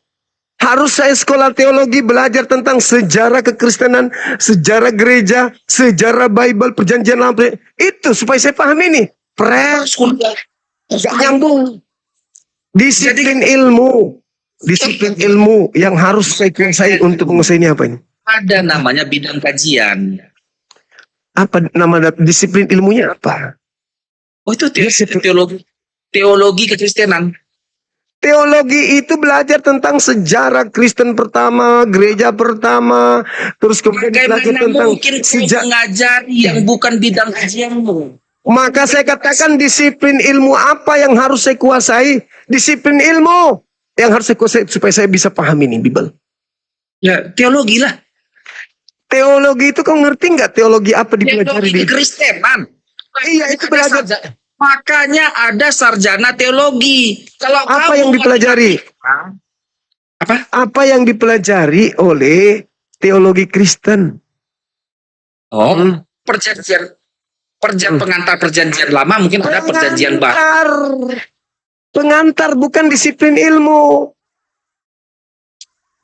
Harus saya sekolah teologi, belajar tentang sejarah kekristenan, sejarah gereja, sejarah Bible, perjanjian lama. Itu supaya saya paham ini. Gak nyambung. Disiplin ilmu yang harus saya kuasai untuk menguasai ini apa ini? Ada namanya bidang kajian. Apa nama disiplin ilmunya apa? Oh, itu teologi kekristenan. Teologi itu belajar tentang sejarah Kristen pertama, gereja pertama, terus kemudian belajar tentang mungkin mengajari yang bukan bidang kajianmu. Maka saya katakan disiplin ilmu apa yang harus saya kuasai? Disiplin ilmu yang harus saya kuasai supaya saya bisa paham ini Bible. Ya, teologi lah. Teologi itu kau ngerti nggak teologi apa dipelajari Teologi di? Kekristenan. Iya, itu Ada belajar. makanya ada sarjana teologi. Kalau Apa kamu yang dipelajari? Apa? Apa yang dipelajari oleh teologi Kristen? Oh, Hmm. perjanjian Hmm. pengantar perjanjian lama, mungkin ada perjanjian baru. Pengantar. Pengantar bukan disiplin ilmu.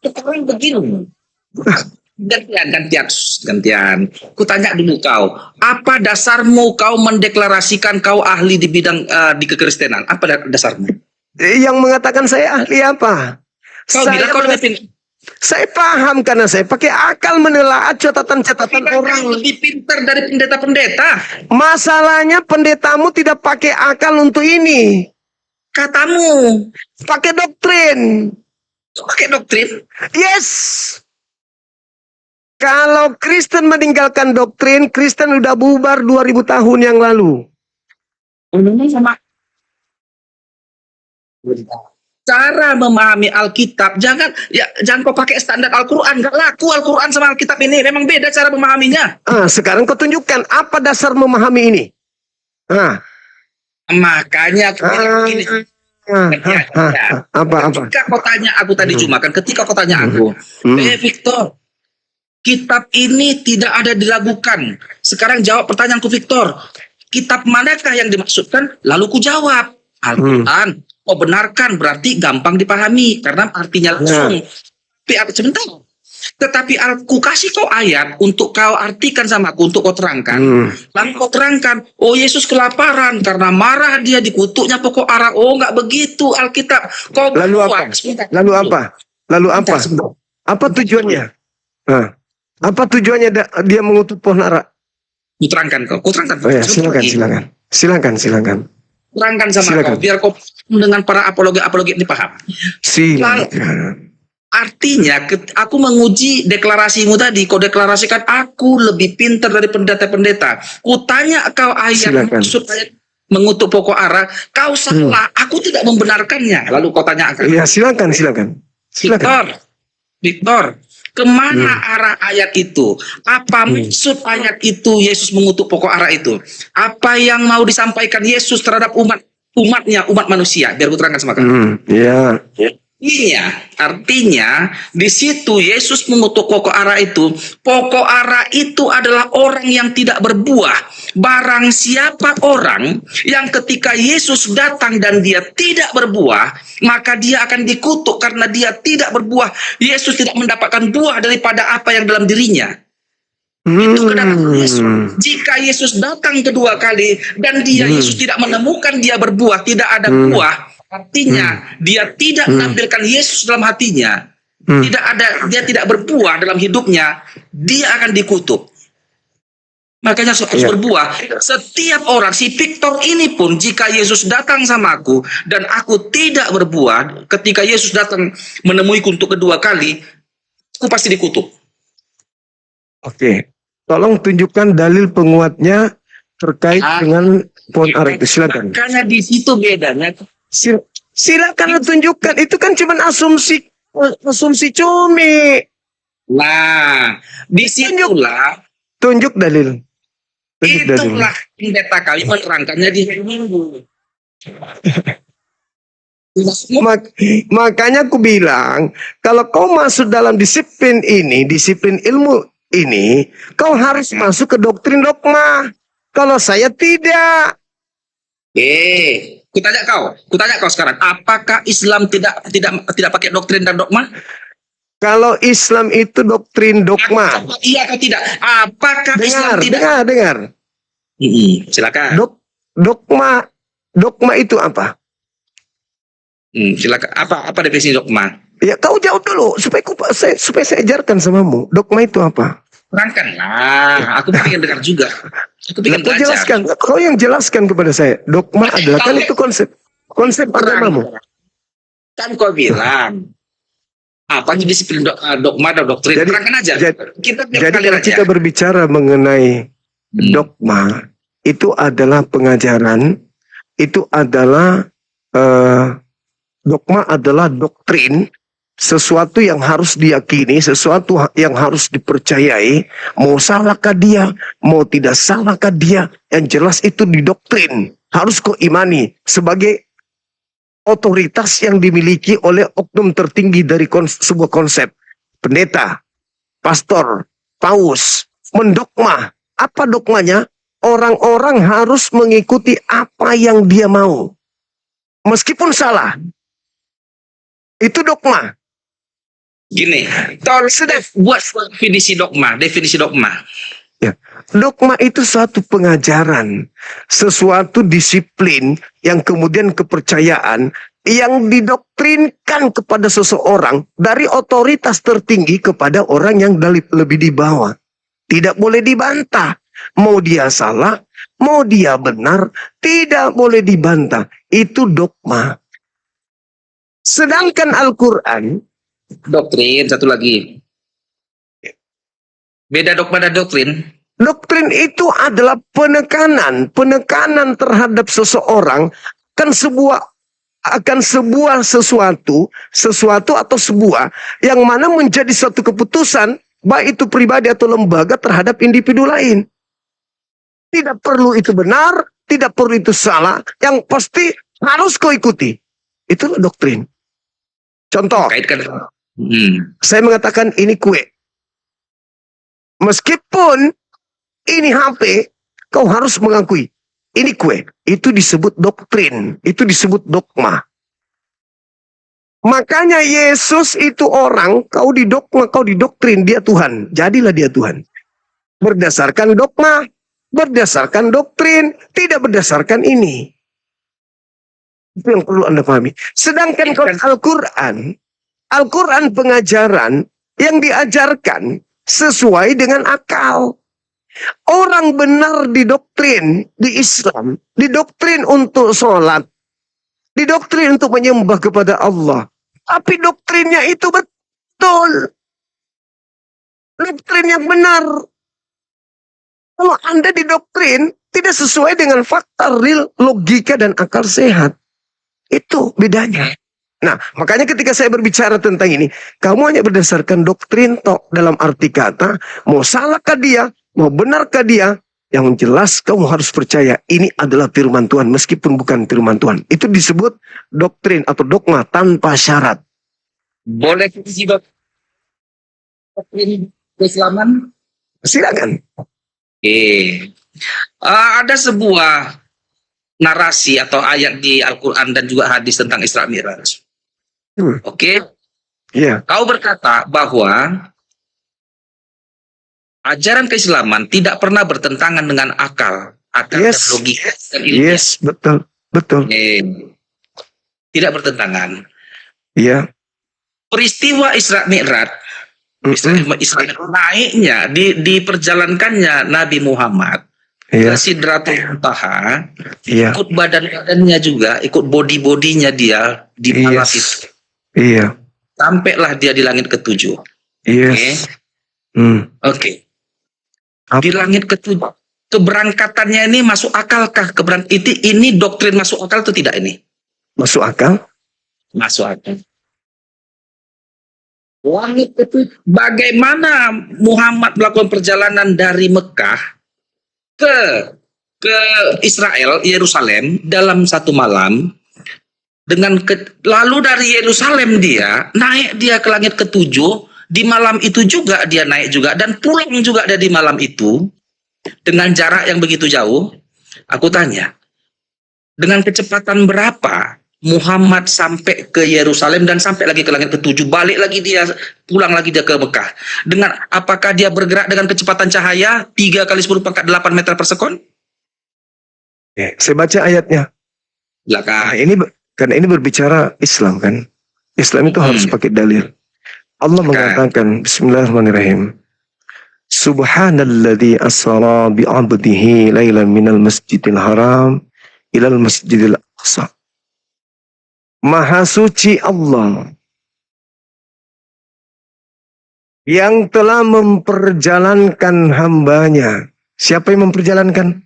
Sekarang begini. Gantian. Ku tanya dulu kau, apa dasarmu kau mendeklarasikan kau ahli di bidang di kekristenan? Apa dasarmu? Yang mengatakan saya ahli apa? Kau bilang kau Saya paham karena saya pakai akal menelaah catatan-catatan orang. lebih pintar dari pendeta-pendeta. Masalahnya pendetamu tidak pakai akal untuk ini. Katamu Pakai doktrin. pakai doktrin. Yes. Kalau Kristen meninggalkan doktrin, Kristen udah bubar 2000 tahun yang lalu. Sama cara memahami Alkitab, jangan kau pakai standar Al-Quran, nggak laku Al-Quran sama Alkitab ini, memang beda cara memahaminya. Sekarang kau tunjukkan apa dasar memahami ini. Makanya aku bilang begini, Apa? ketika kau tanya aku tadi cuma kan, ketika kau tanya aku, Victor, kitab ini tidak ada diragukan. Sekarang jawab pertanyaanku, Victor, kitab manakah yang dimaksudkan? Lalu ku jawab Al-Quran. Oh, benarkan, berarti gampang dipahami karena artinya langsung. Sebentar. Tetapi aku kasih kau ayat untuk kau artikan sama aku, untuk kau terangkan. Lalu kau terangkan, oh Yesus kelaparan karena marah dia dikutuknya pokok ara. Oh, nggak begitu Alkitab. Kau Lalu apa? Lalu apa? Apa tujuannya? Apa tujuannya dia mengutuk pohon ara? Ku terangkan kau. Ku terangkan. Oh ya, silakan. Terangkan sama kau, biar kau dengan para apologet ini paham. Silakan. Artinya, aku menguji deklarasimu tadi. Kau deklarasikan aku lebih pintar dari pendeta-pendeta. Ku tanya kau ayat supaya mengutuk pokok ara. Kau salah. Aku tidak membenarkannya. Lalu kau tanya akan. Ya, silakan. Victor, kemana arah ayat itu? Apa maksud ayat itu Yesus mengutuk pokok ara itu? Apa yang mau disampaikan Yesus terhadap umat manusia? Biar ku terangkan sama kau. Artinya di situ Yesus mengutuk pokok ara itu. Pokok ara itu adalah orang yang tidak berbuah. Barang siapa orang yang ketika Yesus datang dan dia tidak berbuah, maka dia akan dikutuk karena dia tidak berbuah. Yesus tidak mendapatkan buah daripada apa yang dalam dirinya. Itu kedatangan Yesus. Jika Yesus datang kedua kali dan Yesus tidak menemukan dia berbuah, tidak ada buah, artinya dia tidak menampilkan Yesus dalam hatinya. Dia tidak berbuah dalam hidupnya, dia akan dikutuk. Makanya harus berbuah. Setiap orang, si Victor ini pun, jika Yesus datang sama aku dan aku tidak berbuah, ketika Yesus datang menemuiku untuk kedua kali, aku pasti dikutuk. Oke, tolong tunjukkan dalil penguatnya terkait dengan pohon ara itu. Silakan. Makanya di situ bedanya. Silakan tunjukkan. Itu kan cuma asumsi cumi. Nah, disitulah tunjuk dalil. Itulah pendeta kami menerangkannya di hari Minggu. Makanya aku bilang, kalau kau masuk dalam disiplin ini, disiplin ilmu ini, kau harus masuk ke doktrin dogma. Kalau saya tidak. Kutanya kau sekarang, apakah Islam tidak pakai doktrin dan dogma? Kalau Islam itu doktrin dogma. Iya atau tidak? Apakah Islam tidak? Dengar. Silakan. Dogma itu apa? Silakan. Apa definisi dogma? Ya, kau jawab dulu supaya saya ajarkan samamu. Dogma itu apa? Terangkanlah. Aku pengen dengar juga. Aku pengen kau belajar. jelaskan. Kau yang jelaskan kepada saya. Dogma adalah kan itu konsep agamamu. Kan kau bilang apa disiplin dogma dan doktrin? Terangkan aja. Jadi kalau kita berbicara mengenai dogma, itu adalah pengajaran, itu adalah dogma adalah doktrin sesuatu yang harus diyakini, sesuatu yang harus dipercayai, mau salahkah dia, mau tidak salahkah dia, yang jelas itu didoktrin, harus kau imani sebagai otoritas yang dimiliki oleh oknum tertinggi dari sebuah konsep. Pendeta, pastor, paus, mendogma. Apa dogmanya? Orang-orang harus mengikuti apa yang dia mau. Meskipun salah. Itu dogma. Gini, tolong buat definisi dogma. Definisi dogma. Ya. Dogma itu suatu pengajaran, sesuatu disiplin yang kemudian kepercayaan yang didoktrinkan kepada seseorang dari otoritas tertinggi kepada orang yang lebih di bawah. Tidak boleh dibantah. Mau dia salah, mau dia benar, tidak boleh dibantah. Itu dogma. Sedangkan Al-Quran, Doktrin, satu lagi. Beda dogma dan doktrin. doktrin itu adalah penekanan terhadap seseorang akan sesuatu atau sebuah yang mana menjadi suatu keputusan, baik itu pribadi atau lembaga terhadap individu lain. Tidak perlu itu benar, tidak perlu itu salah, yang pasti harus kau ikuti. Itulah doktrin. Contoh, Kaitkan. saya mengatakan ini kue. Meskipun ini HP, kau harus mengakui ini kue. Itu disebut doktrin, itu disebut dogma. Makanya Yesus itu orang, kau didogma, kau didoktrin, dia Tuhan. Jadilah dia Tuhan. Berdasarkan dogma, berdasarkan doktrin, tidak berdasarkan ini. Itu yang perlu Anda pahami. Sedangkan kalau Al-Quran pengajaran yang diajarkan sesuai dengan akal. Orang benar didoktrin di Islam, didoktrin untuk sholat, didoktrin untuk menyembah kepada Allah. Tapi doktrinnya itu betul. Doktrin yang benar. Kalau Anda didoktrin tidak sesuai dengan fakta real, logika dan akal sehat. Itu bedanya. Nah, makanya ketika saya berbicara tentang ini, kamu hanya berdasarkan doktrin tok, dalam arti kata, mau salahkah dia, mau benarkah dia, yang jelas kamu harus percaya ini adalah firman Tuhan meskipun bukan firman Tuhan. Itu disebut doktrin atau dogma tanpa syarat. Boleh definisi doktrin keislaman? Silakan. Ada sebuah narasi atau ayat di Al-Quran dan juga hadis tentang Isra Mi'raj. Oke. Iya. Kau berkata bahwa ajaran keislaman tidak pernah bertentangan dengan akal dan logika dan ilmiah. Yes, betul, betul. Tidak bertentangan. Iya. Peristiwa Isra Mi'raj, naiknya diperjalankannya Nabi Muhammad Iya. ke Sidratul Muntaha, Iya. ikut badan-badannya juga, ikut body-bodinya dia di malam itu. Iya. Sampailah dia di langit ketujuh. Yes. Oke. Di langit ketujuh, keberangkatannya ini masuk akalkah? Ini doktrin masuk akal atau tidak ini? Masuk akal? Masuk akal. Langit ketujuh. Bagaimana Muhammad melakukan perjalanan dari Mekah ke Israel, Yerusalem dalam satu malam? Lalu dari Yerusalem dia naik ke langit ketujuh, di malam itu juga dia naik juga dan pulang juga ada di malam itu dengan jarak yang begitu jauh. Aku tanya, dengan kecepatan berapa Muhammad sampai ke Yerusalem dan sampai lagi ke langit ketujuh, balik lagi dia, pulang lagi dia ke Mekah? Dengan apakah dia bergerak dengan kecepatan cahaya 3 kali 10 pangkat 8 meter per sekon? Saya baca ayatnya. Belakang. Karena ini berbicara Islam kan. Islam itu harus pakai dalil. Allah mengatakan, Bismillahirrahmanirrahim. Subhanalladzi asra bi'abdihi lailan minal masjidil haram ilal masjidil aqsa. Maha suci Allah yang telah memperjalankan hambanya. Siapa yang memperjalankan?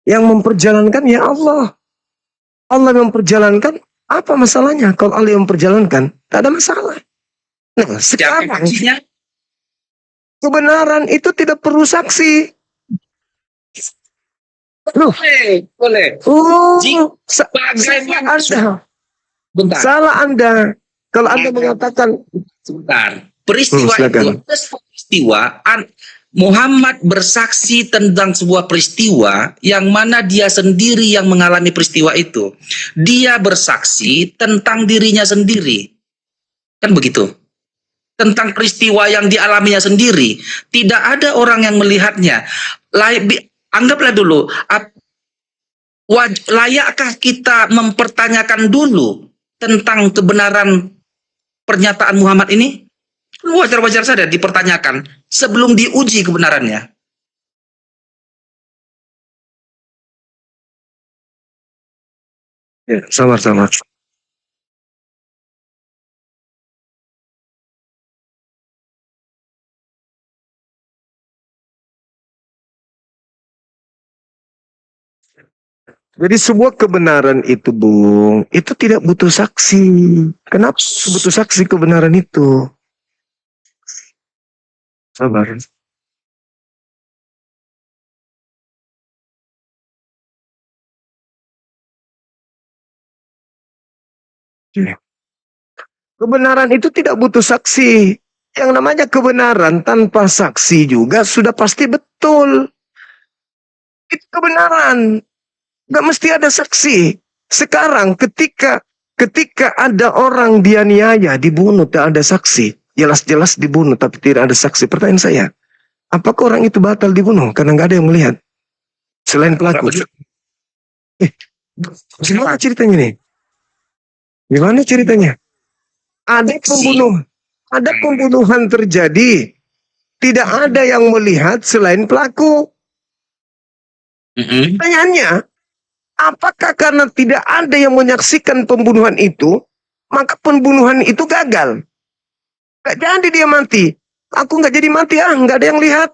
Yang memperjalankan ya Allah. Allah yang memperjalankan, apa masalahnya? Kalau Allah yang memperjalankan, tak ada masalah. Nah, Siapa sekarang saksinya? kebenaran itu tidak perlu saksi. Loh, Boleh. oh, Bagaimana? Anda, Bentar. salah Anda. Kalau Anda mengatakan, Sebentar. Peristiwa silakan. itu ada sebuah peristiwa Muhammad bersaksi tentang sebuah peristiwa yang mana dia sendiri yang mengalami peristiwa itu. Dia bersaksi tentang dirinya sendiri. Kan begitu? Tentang peristiwa yang dialaminya sendiri. Tidak ada orang yang melihatnya. Anggaplah dulu, layakkah kita mempertanyakan dulu tentang kebenaran pernyataan Muhammad ini? Wajar-wajar saja dipertanyakan sebelum diuji kebenarannya. ya, samar-samar. Jadi sebuah kebenaran itu, Bung, itu tidak butuh saksi. Kenapa butuh saksi kebenaran itu? Sabar. Kebenaran itu tidak butuh saksi. Yang namanya kebenaran tanpa saksi juga sudah pasti betul. Itu kebenaran. Gak mesti ada saksi. Sekarang ketika ada orang dianiaya, dibunuh, tak ada saksi. Jelas-jelas dibunuh tapi tidak ada saksi. Pertanyaan saya, apakah orang itu batal dibunuh? Karena nggak ada yang melihat. Selain pelaku. Gimana ceritanya nih? Gimana ceritanya? Ada pembunuhan terjadi. Tidak ada yang melihat selain pelaku. Pertanyaannya, apakah karena tidak ada yang menyaksikan pembunuhan itu, maka pembunuhan itu gagal? Gak jadi dia mati. Aku nggak jadi mati, nggak ada yang lihat.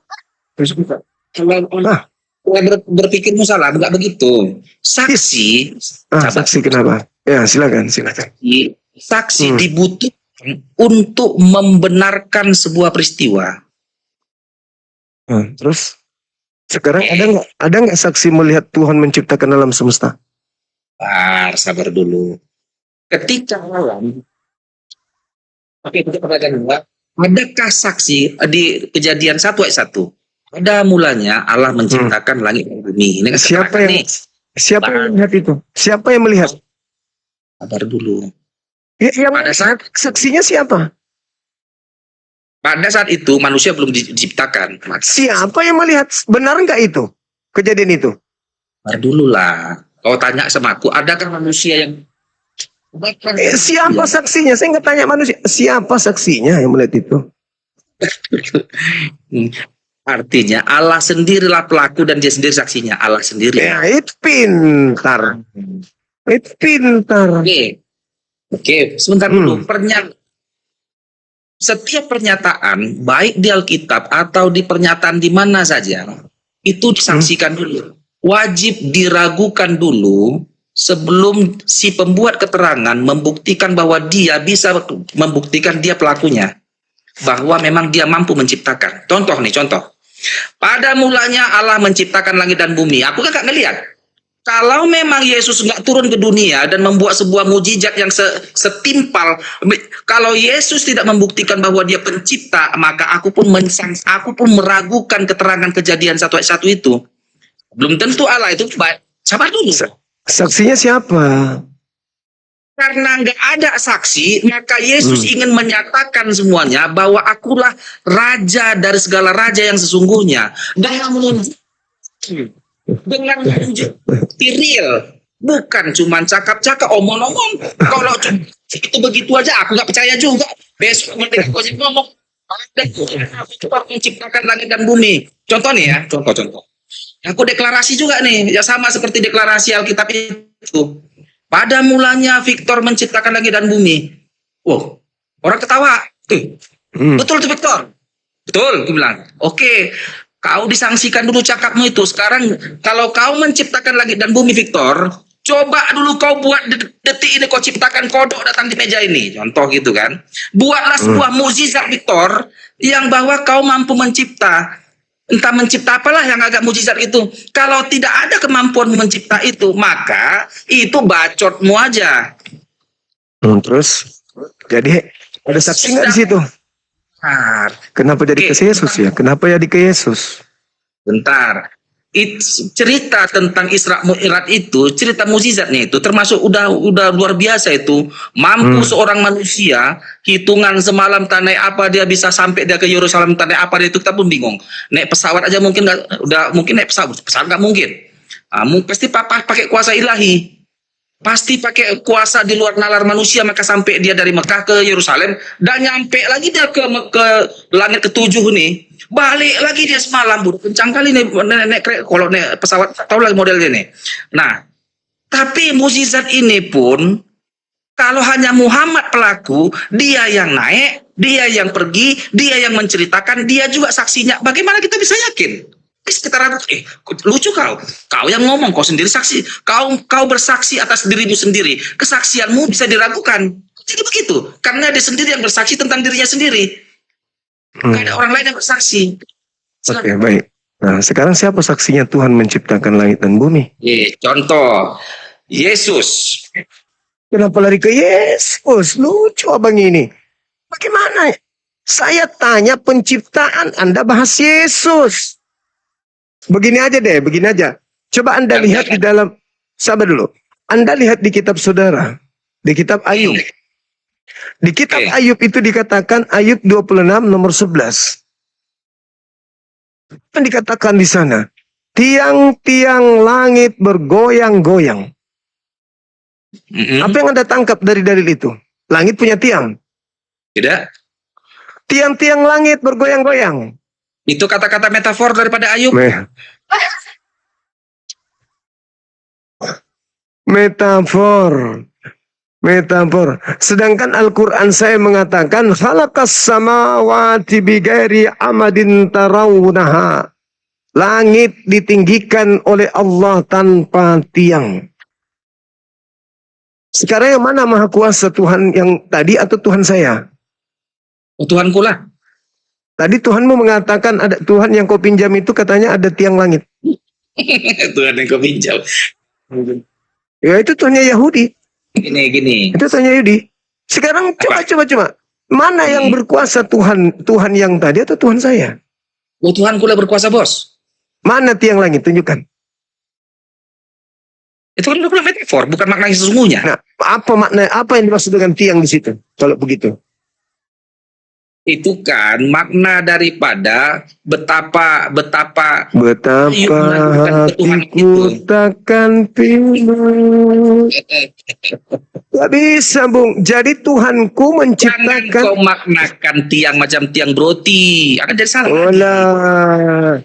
Berpikirmu salah, nggak begitu. Saksi, Saksi kenapa? Ya, silakan. Saksi dibutuhkan untuk membenarkan sebuah peristiwa. Terus sekarang ada nggak saksi melihat Tuhan menciptakan alam semesta? Sabar dulu. Ketika alam, adakah saksi di Kejadian 1 ayat 1? Pada mulanya Allah menciptakan langit dan bumi. Ini kan Siapa yang melihat itu? Siapa yang melihat? Sabar dulu. Pada saat saksinya siapa? Pada saat itu manusia belum diciptakan. Siapa yang melihat? Benar nggak itu kejadian itu? Sabar dulu lah. Kau tanya sama aku, adakah manusia yang siapa saksinya? Saya nggak tanya manusia. Siapa saksinya yang melihat itu? Artinya Allah sendirilah pelaku dan dia sendiri saksinya. Allah sendiri. Ya, itu pintar. Itu pintar. Oke, sebentar dulu. Setiap pernyataan, baik di Alkitab atau di pernyataan di mana saja, itu disaksikan dulu. Wajib diragukan dulu sebelum si pembuat keterangan membuktikan bahwa dia bisa membuktikan dia pelakunya. Bahwa memang dia mampu menciptakan. Contoh. Pada mulanya Allah menciptakan langit dan bumi. Aku kan gak ngelihat. Kalau memang Yesus nggak turun ke dunia dan membuat sebuah mujizat yang setimpal, kalau Yesus tidak membuktikan bahwa dia pencipta, maka aku pun meragukan keterangan Kejadian 1 ayat 1 itu. Belum tentu Allah itu baik. Sabar dulu. Saksinya siapa? Karena nggak ada saksi, maka Yesus ingin menyatakan semuanya bahwa akulah raja dari segala raja yang sesungguhnya. Dengan menunjuk real, bukan cuma cakap-cakap, omong-omong. Kalau itu begitu aja, aku nggak percaya juga. Besok mereka ngomong, ada menciptakan langit dan bumi. Contoh nih ya, contoh. Aku deklarasi juga nih, ya sama seperti deklarasi Alkitab itu. Pada mulanya Victor menciptakan langit dan bumi. Wow, orang ketawa. Betul tuh Victor. Betul, aku bilang. Oke, Kau disangsikan dulu cakapmu itu. Sekarang kalau kau menciptakan langit dan bumi, Victor, coba dulu kau buat detik ini, kau ciptakan kodok datang di meja ini. Contoh gitu kan. Buatlah sebuah mukjizat, Victor, yang bahwa kau mampu mencipta. Entah mencipta apalah yang agak mukjizat itu. Kalau tidak ada kemampuan mencipta itu, maka itu bacotmu aja. Terus, jadi ada saksi nggak di situ? Bentar, Kenapa jadi ke Yesus ya? Kenapa jadi ke Yesus? bentar. Cerita tentang Isra Mi'raj itu, cerita mukjizatnya itu termasuk udah luar biasa itu. Mampu seorang manusia hitungan semalam naik apa dia bisa sampai dia ke Yerusalem, naik apa dia itu, kita pun bingung. Naik pesawat aja mungkin nggak, udah mungkin naik pesawat nggak mungkin. Pasti pakai kuasa ilahi. Pasti pakai kuasa di luar nalar manusia, maka sampai dia dari Mekah ke Yerusalem dan nyampe lagi dia ke langit ketujuh nih. Balik lagi dia semalam, kencang kali nih kalau naik pesawat, tahu lagi modelnya nih. Nah, tapi mukjizat ini pun kalau hanya Muhammad pelaku, dia yang naik, dia yang pergi, dia yang menceritakan, dia juga saksinya. Bagaimana kita bisa yakin? Sekitar lucu kau yang ngomong, kau sendiri saksi, kau bersaksi atas dirimu sendiri, kesaksianmu bisa diragukan. Jadi begitu, karena dia sendiri yang bersaksi tentang dirinya sendiri. Gak ada orang lain yang bersaksi. Oke, baik. Nah, sekarang siapa saksinya Tuhan menciptakan langit dan bumi? Contoh, Yesus. Kenapa lari ke Yesus? Lucu abang ini. Bagaimana? Saya tanya penciptaan, Anda bahas Yesus. Begini aja deh, begini aja. Coba Anda lihat di dalam, sabar dulu. Anda lihat di kitab saudara, di kitab Ayub. Di kitab Ayub itu dikatakan, Ayub 26 nomor 11. Dan dikatakan di sana, tiang-tiang langit bergoyang-goyang. Apa yang Anda tangkap dari dalil itu? Langit punya tiang? Tidak. Tiang-tiang langit bergoyang-goyang. Itu kata-kata metafor daripada Ayub. Metafor. Sedangkan Al-Quran saya mengatakan, khalaqas samawati bighairi amadin tarawunaha. Langit ditinggikan oleh Allah tanpa tiang. Sekarang yang mana maha kuasa, Tuhan yang tadi atau Tuhan saya? Tuhanku lah. Tadi Tuhanmu mengatakan ada Tuhan yang kau pinjam itu katanya ada tiang langit. Tuhan yang kau pinjam. Ya itu Tuhannya Yahudi. Gini. Itu Tuhannya Yahudi. Sekarang coba. Mana yang berkuasa, Tuhan yang tadi atau Tuhan saya? Tuhanku lah berkuasa, bos. Mana tiang langit? Tunjukkan. Itu kan udah metafor, bukan makna yang sesungguhnya. Nah, apa yang dimaksud dengan tiang di situ? Kalau begitu. Itu kan makna daripada betapa hatiku takkan pilu. Gak bisa, Bung. Jadi Tuhanku menciptakan. Jangan kau maknakan tiang macam tiang broti, akan jadi salah.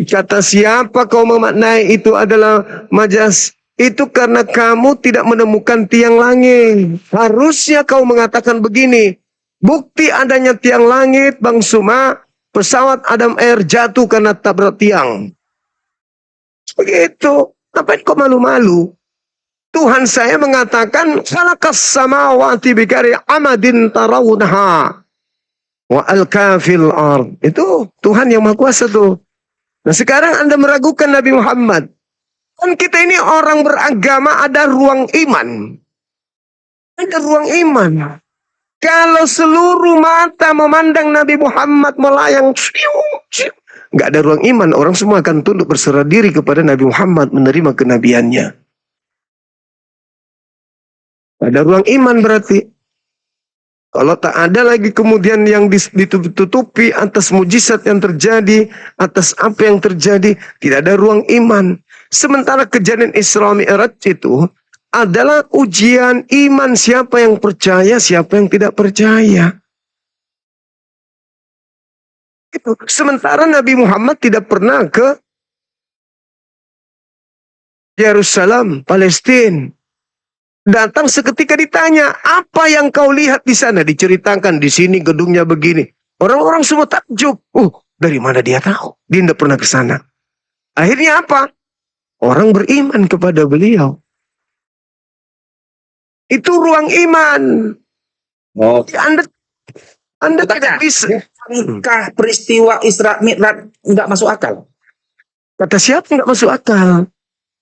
Kata siapa kau memaknai itu adalah majas? Itu karena kamu tidak menemukan tiang langit. Harusnya kau mengatakan begini. Bukti adanya tiang langit, Bang Suma, pesawat Adam Air jatuh karena tabrak tiang. Begitu. Ngapain kok malu-malu? Tuhan saya mengatakan, khalaqas samawati bighairi amadin tarawunaha wa alqa fil ard. Itu Tuhan yang Maha Kuasa tuh. Nah, sekarang Anda meragukan Nabi Muhammad. Kan kita ini orang beragama, ada ruang iman. Ada ruang iman. Kalau seluruh mata memandang Nabi Muhammad melayang, nggak ada ruang iman. Orang semua akan tunduk berserah diri kepada Nabi Muhammad, menerima kenabiannya. Ada ruang iman berarti. Kalau tak ada lagi kemudian yang ditutupi atas mujizat yang terjadi, atas apa yang terjadi, tidak ada ruang iman. Sementara kejadian Isra Mi'raj itu adalah ujian iman, siapa yang percaya, siapa yang tidak percaya. Itu. Sementara Nabi Muhammad tidak pernah ke Yerusalem, Palestina. Datang seketika ditanya, apa yang kau lihat di sana? Diceritakan di sini gedungnya begini. Orang-orang semua takjub. Dari mana dia tahu? Dia tidak pernah ke sana. Akhirnya apa? Orang beriman kepada beliau. Itu ruang iman. Oh, Anda Bertanya, tidak bisa. bukankah peristiwa Isra Mi'raj nggak masuk akal? Kata siapa nggak masuk akal?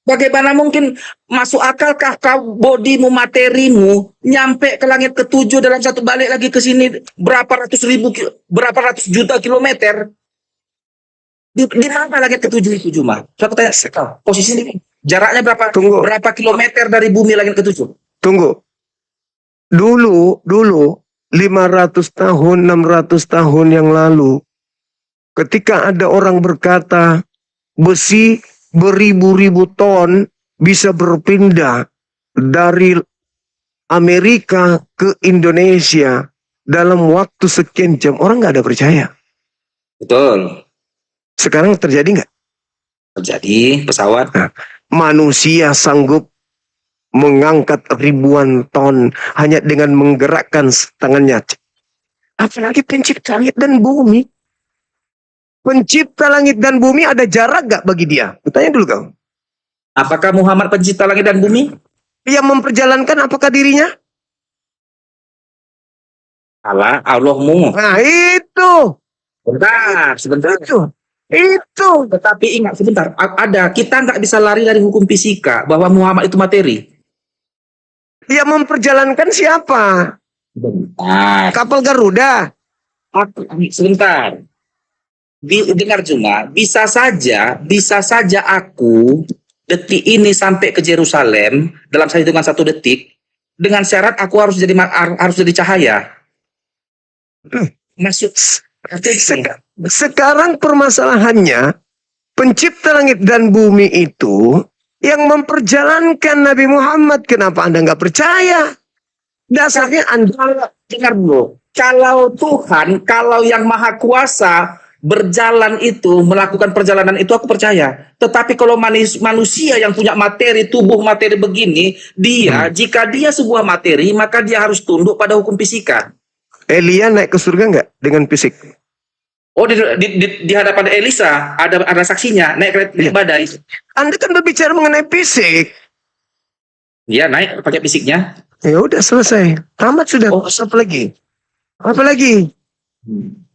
Bagaimana mungkin masuk akalkah kau bodimu, materimu nyampe ke langit ketujuh dalam satu balik lagi ke sini berapa ratus juta kilometer? Di mana langit ketujuh itu Cuma? Saya tanya, posisi ini jaraknya Tunggu. berapa kilometer dari bumi langit ketujuh? Tunggu. Dulu 500 tahun, 600 tahun yang lalu, ketika ada orang berkata besi beribu-ribu ton bisa berpindah dari Amerika ke Indonesia dalam waktu sekian jam, orang nggak ada percaya. Betul. Sekarang terjadi nggak? Terjadi pesawat. Manusia sanggup mengangkat ribuan ton hanya dengan menggerakkan tangannya. Apalagi pencipta langit dan bumi. Pencipta langit dan bumi ada jarak gak bagi dia? Bertanya dulu kau. Apakah Muhammad pencipta langit dan bumi? Yang memperjalankan apakah dirinya? Allahmu. Nah itu. Sebentar. Itu. Tetapi ingat sebentar, kita nggak bisa lari dari hukum fisika bahwa Muhammad itu materi. Yang memperjalankan siapa? Sebentar. Kapal Garuda. Sebentar. Dengar Cuma, bisa saja aku detik ini sampai ke Yerusalem dalam hitungan 1 detik dengan syarat aku harus jadi cahaya. Maksud Sekarang permasalahannya pencipta langit dan bumi itu yang memperjalankan Nabi Muhammad. Kenapa Anda nggak percaya? Dasarnya Anda dengar dulu. Kalau yang maha kuasa berjalan itu, melakukan perjalanan itu aku percaya. Tetapi kalau manusia yang punya tubuh materi begini, jika dia sebuah materi, maka dia harus tunduk pada hukum fisika. Elia naik ke surga nggak dengan fisik? Oh, di hadapan Elisa ada saksinya naik badai. Anda kan berbicara mengenai fisik. Dia naik pakai fisiknya. Ya udah selesai. Tamat sudah. Oh. Apa lagi? Apa lagi?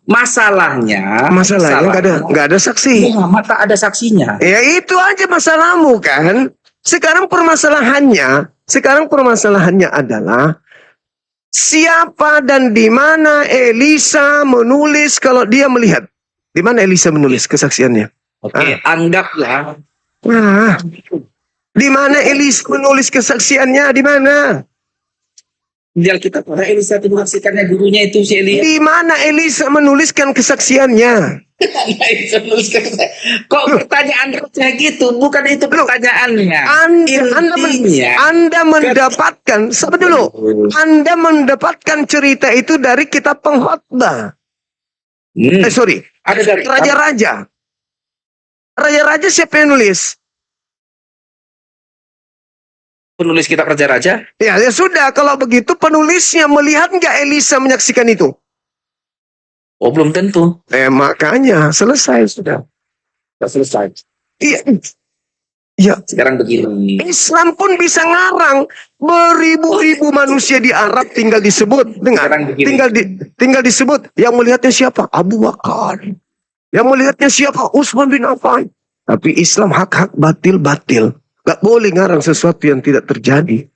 Masalahnya nggak ada saksi. Muhammad tak ada saksinya. Ya itu aja masalahmu kan. Sekarang permasalahannya adalah siapa dan di mana Elisa menulis kalau dia melihat. Di mana Elisa menulis kesaksiannya? Oke, anggaplah. Nah, di mana Elisa menulis kesaksiannya? Di mana? Di Alkitab ada Elisa itu menyaksikannya gurunya itu si Elia. Di mana Elisa menuliskan kesaksiannya? Kok pertanyaan kayak gitu? Bukan itu pertanyaannya. Anda mendapatkan, sabar dulu. Anda mendapatkan cerita itu dari kitab pengkhotbah. Ada dari Raja-raja. Raja-raja siapa yang nulis? Penulis kitab Raja-Raja. Ya sudah, kalau begitu penulisnya melihat nggak Elisa menyaksikan itu? Oh, belum tentu. Makanya selesai sudah. Sudah selesai. Iya. Ya, Sekarang begini. Islam pun bisa ngarang. Beribu-ribu manusia di Arab tinggal disebut. Dengar, Sekarang begini. tinggal disebut. Yang melihatnya siapa? Abu Bakar. Yang melihatnya siapa? Utsman bin Affan. Tapi Islam hak-hak, batil-batil. Gak boleh ngarang sesuatu yang tidak terjadi.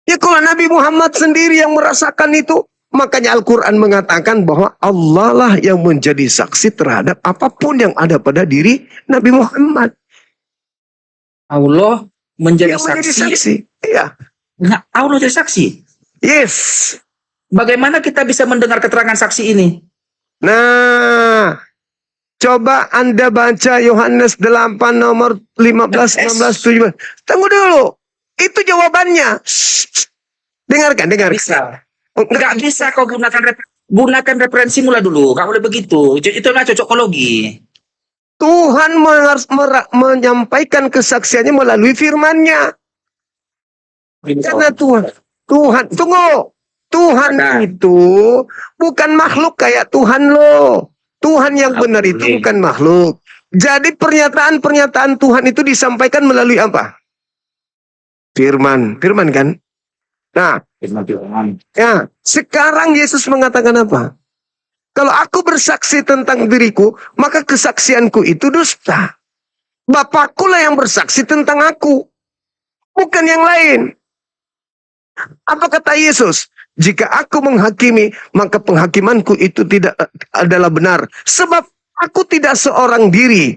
Ya kalau Nabi Muhammad sendiri yang merasakan itu, makanya Al-Quran mengatakan bahwa Allah lah yang menjadi saksi terhadap apapun yang ada pada diri Nabi Muhammad. Allah menjadi Yang menjadi saksi. saksi. Iya. Nah, Allah jadi saksi. Yes. Bagaimana kita bisa mendengar keterangan saksi ini? Nah, coba Anda baca Yohanes 8 nomor 15, 16, 17. Tunggu dulu. Itu jawabannya. Dengarkan. Bisa. Nggak bisa kau gunakan referensi mula dulu. Nggak boleh begitu. Itu namanya cocokologi. Tuhan menyampaikan kesaksiannya melalui firman-Nya. Karena Tuhan, tunggu. Tuhan itu bukan makhluk kayak Tuhan lo. Tuhan yang benar itu Boleh. bukan makhluk. Jadi pernyataan-pernyataan Tuhan itu disampaikan melalui apa? Firman. Firman kan? Nah, ya, sekarang Yesus mengatakan apa? Kalau aku bersaksi tentang diriku, maka kesaksianku itu dusta. Bapakku lah yang bersaksi tentang aku, bukan yang lain. Apa kata Yesus? Jika aku menghakimi, maka penghakimanku itu tidak adalah benar. Sebab aku tidak seorang diri.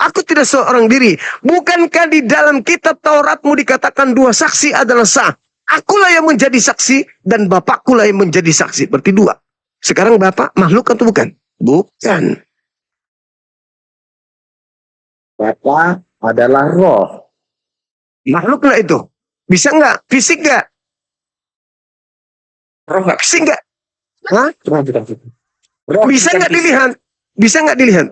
Aku tidak seorang diri. Bukankah di dalam kitab Tauratmu dikatakan 2 saksi adalah sah? Akulah yang menjadi saksi dan Bapakku lah yang menjadi saksi. Berarti 2. Sekarang Bapak makhluk atau bukan? Bukan. Bapa adalah roh. Makhluk nggak itu? Bisa nggak? Fisik nggak? Roh nggak? Fisik nggak? Hah? Roh Bisa bukan nggak fisik. dilihat? Bisa nggak dilihat?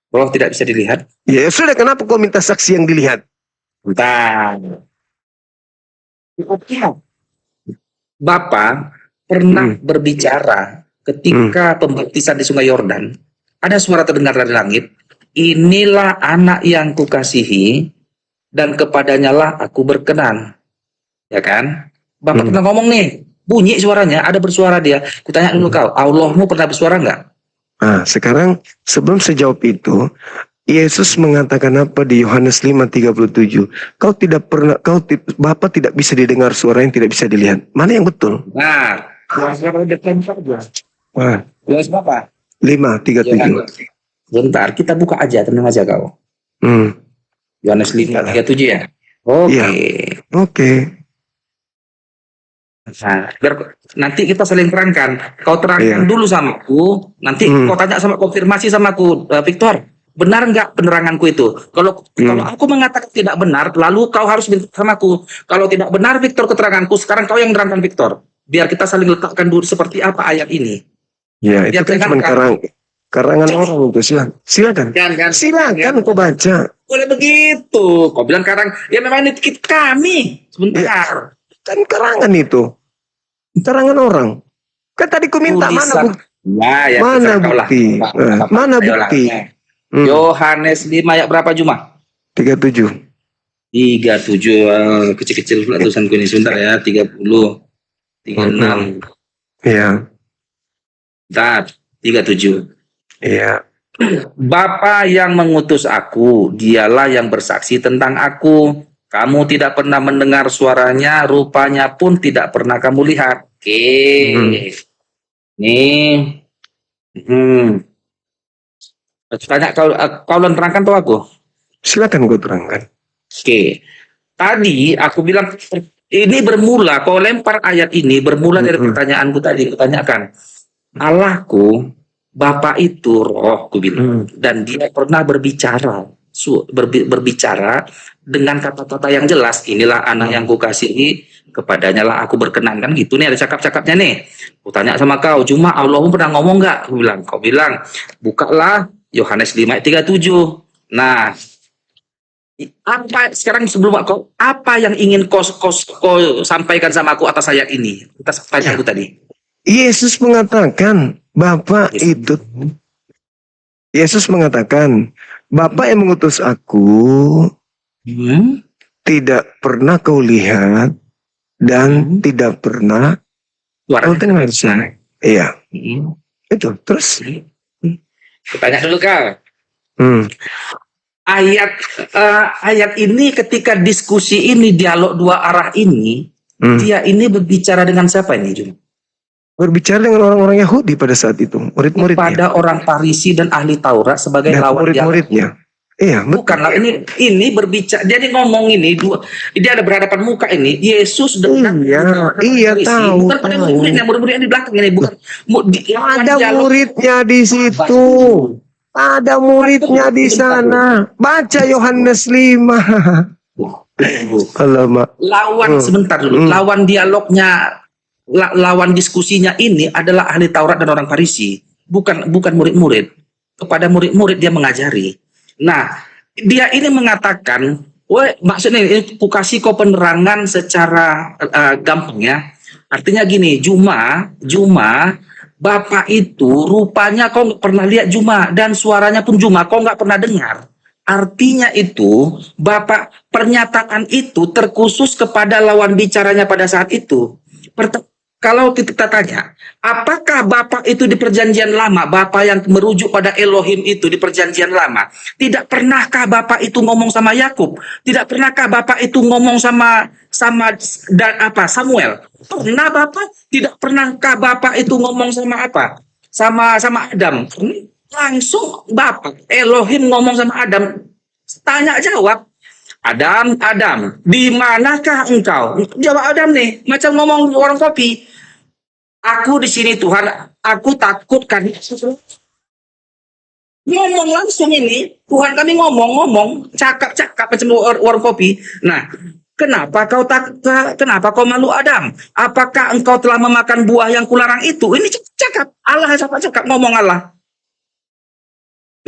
Roh tidak bisa dilihat. Ya sudah, kenapa kau minta saksi yang dilihat? Bentar. Bapak pernah berbicara ketika pembaptisan di Sungai Yordan. Ada suara terdengar dari langit. Inilah anak yang kukasihi dan kepadanya lah aku berkenan. Ya kan? Bapak pernah ngomong nih. Bunyi suaranya, ada bersuara dia. Kutanya dulu kau, Allahmu pernah bersuara nggak? Nah, sekarang sebelum saya jawab itu, Yesus mengatakan apa di Yohanes 5:37? Bapa tidak bisa didengar suara yang tidak bisa dilihat. Mana yang betul? Nah, Wah, Yohanes berapa? 5:37. Bentar, kita buka aja, tenang aja kau. Yohanes 5:37 ya? Oke. Iya. Oke. Nah, biar nanti kita saling terangkan. Kau terangkan Iya. dulu sama aku, nanti kau tanya sama konfirmasi sama aku, Victor, benar nggak peneranganku itu? Kalau aku mengatakan tidak benar, lalu kau harus minta sama aku. Kalau tidak benar, Victor, keteranganku, sekarang kau yang terangkan, Victor. Biar kita saling letakkan dulu seperti apa ayat ini. Ya, itu Biar kan cuma karangan orang itu. Silakan. Silakan kau baca. Boleh begitu. Kau bilang karang, ya memang ini kami. Sebentar. Kan karangan itu. Karangan orang. Kan tadi ku minta mana bukti? Ya, Mana terserah kau lah. bukti? Mana Ayolah. bukti? Yohanes 5 ayat berapa Juma? 37. 37 kecil-kecil pula tulisanku ini, sebentar ya. 30 36 Iya. Bentar, 37. Iya. Bapa yang mengutus aku, dialah yang bersaksi tentang aku. Kamu tidak pernah mendengar suaranya, rupanya pun tidak pernah kamu lihat. Oke. Nih. Tanya kau terangkan tuh aku. Silakan gue terangkan. Oke. Tadi aku bilang ini bermula, kau lempar ayat ini bermula dari pertanyaanku tadi. Kutanyakan, Allahku, Bapa itu roh, ku bilang. Dan dia pernah berbicara, berbicara dengan kata-kata yang jelas. Inilah anak yang kukasihi, kepadanya lah aku berkenan. Kan gitu nih, ada cakap-cakapnya nih. Kutanya sama kau, cuma Allahmu pernah ngomong nggak? Aku bilang, kau bilang, bukalah Yohanes 5:37. Nah, apa sekarang sebelum kau, apa yang ingin kau sampaikan sama aku atas ayat ini? Atas pertanyaanku tadi. Yesus mengatakan, Bapa itu. Yesus mengatakan, Bapa yang mengutus aku tidak pernah kau lihat dan tidak pernah kau dengar. Iya. Itu terus. Tanya dulu kau. Ayat ini ketika diskusi ini, dialog dua arah ini, dia ini berbicara dengan siapa ini, Jum? Berbicara dengan orang-orang Yahudi pada saat itu, murid-muridnya. Pada orang Farisi dan ahli Taurat sebagai dan lawan murid-muridnya. Iya, bukan lah, ini berbicara, jadi ngomong ini dia ada berhadapan muka ini. Yesus dekat. Iya tahu. Bukan pada murid-murid yang di belakang ini, bukan. Ada muridnya di situ. Ada muridnya di sana. Baca Yohanes 5. Alamak. Lawan sebentar dulu. Lawan dialognya, lawan diskusinya ini adalah ahli Taurat dan orang Farisi. Bukan murid-murid. Kepada murid-murid dia mengajari. Nah, dia ini mengatakan, maksudnya ini aku kasih kau penerangan secara gampang ya. Artinya gini, Juma Bapak itu rupanya kau nggak pernah lihat Juma, dan suaranya pun Juma kau nggak pernah dengar. Artinya itu, Bapak, pernyataan itu terkhusus kepada lawan bicaranya pada saat itu. Kalau kita tanya, apakah Bapak itu di perjanjian lama, Bapak yang merujuk pada Elohim itu di perjanjian lama, tidak pernahkah Bapak itu ngomong sama Yakub? Tidak pernahkah Bapak itu ngomong sama Samuel? Pernah Bapak? Tidak pernahkah Bapak itu ngomong sama apa? Sama Adam? Langsung Bapak Elohim ngomong sama Adam, tanya jawab. Adam, di manakah engkau? Jawab Adam nih, macam ngomong orang kopi. Aku di sini Tuhan, aku takut karena ngomong langsung ini. Tuhan kami ngomong, cakap macam orang kopi. Nah, kenapa kau malu Adam? Apakah engkau telah memakan buah yang kularang itu? Ini cakap Allah, cakap ngomong Allah.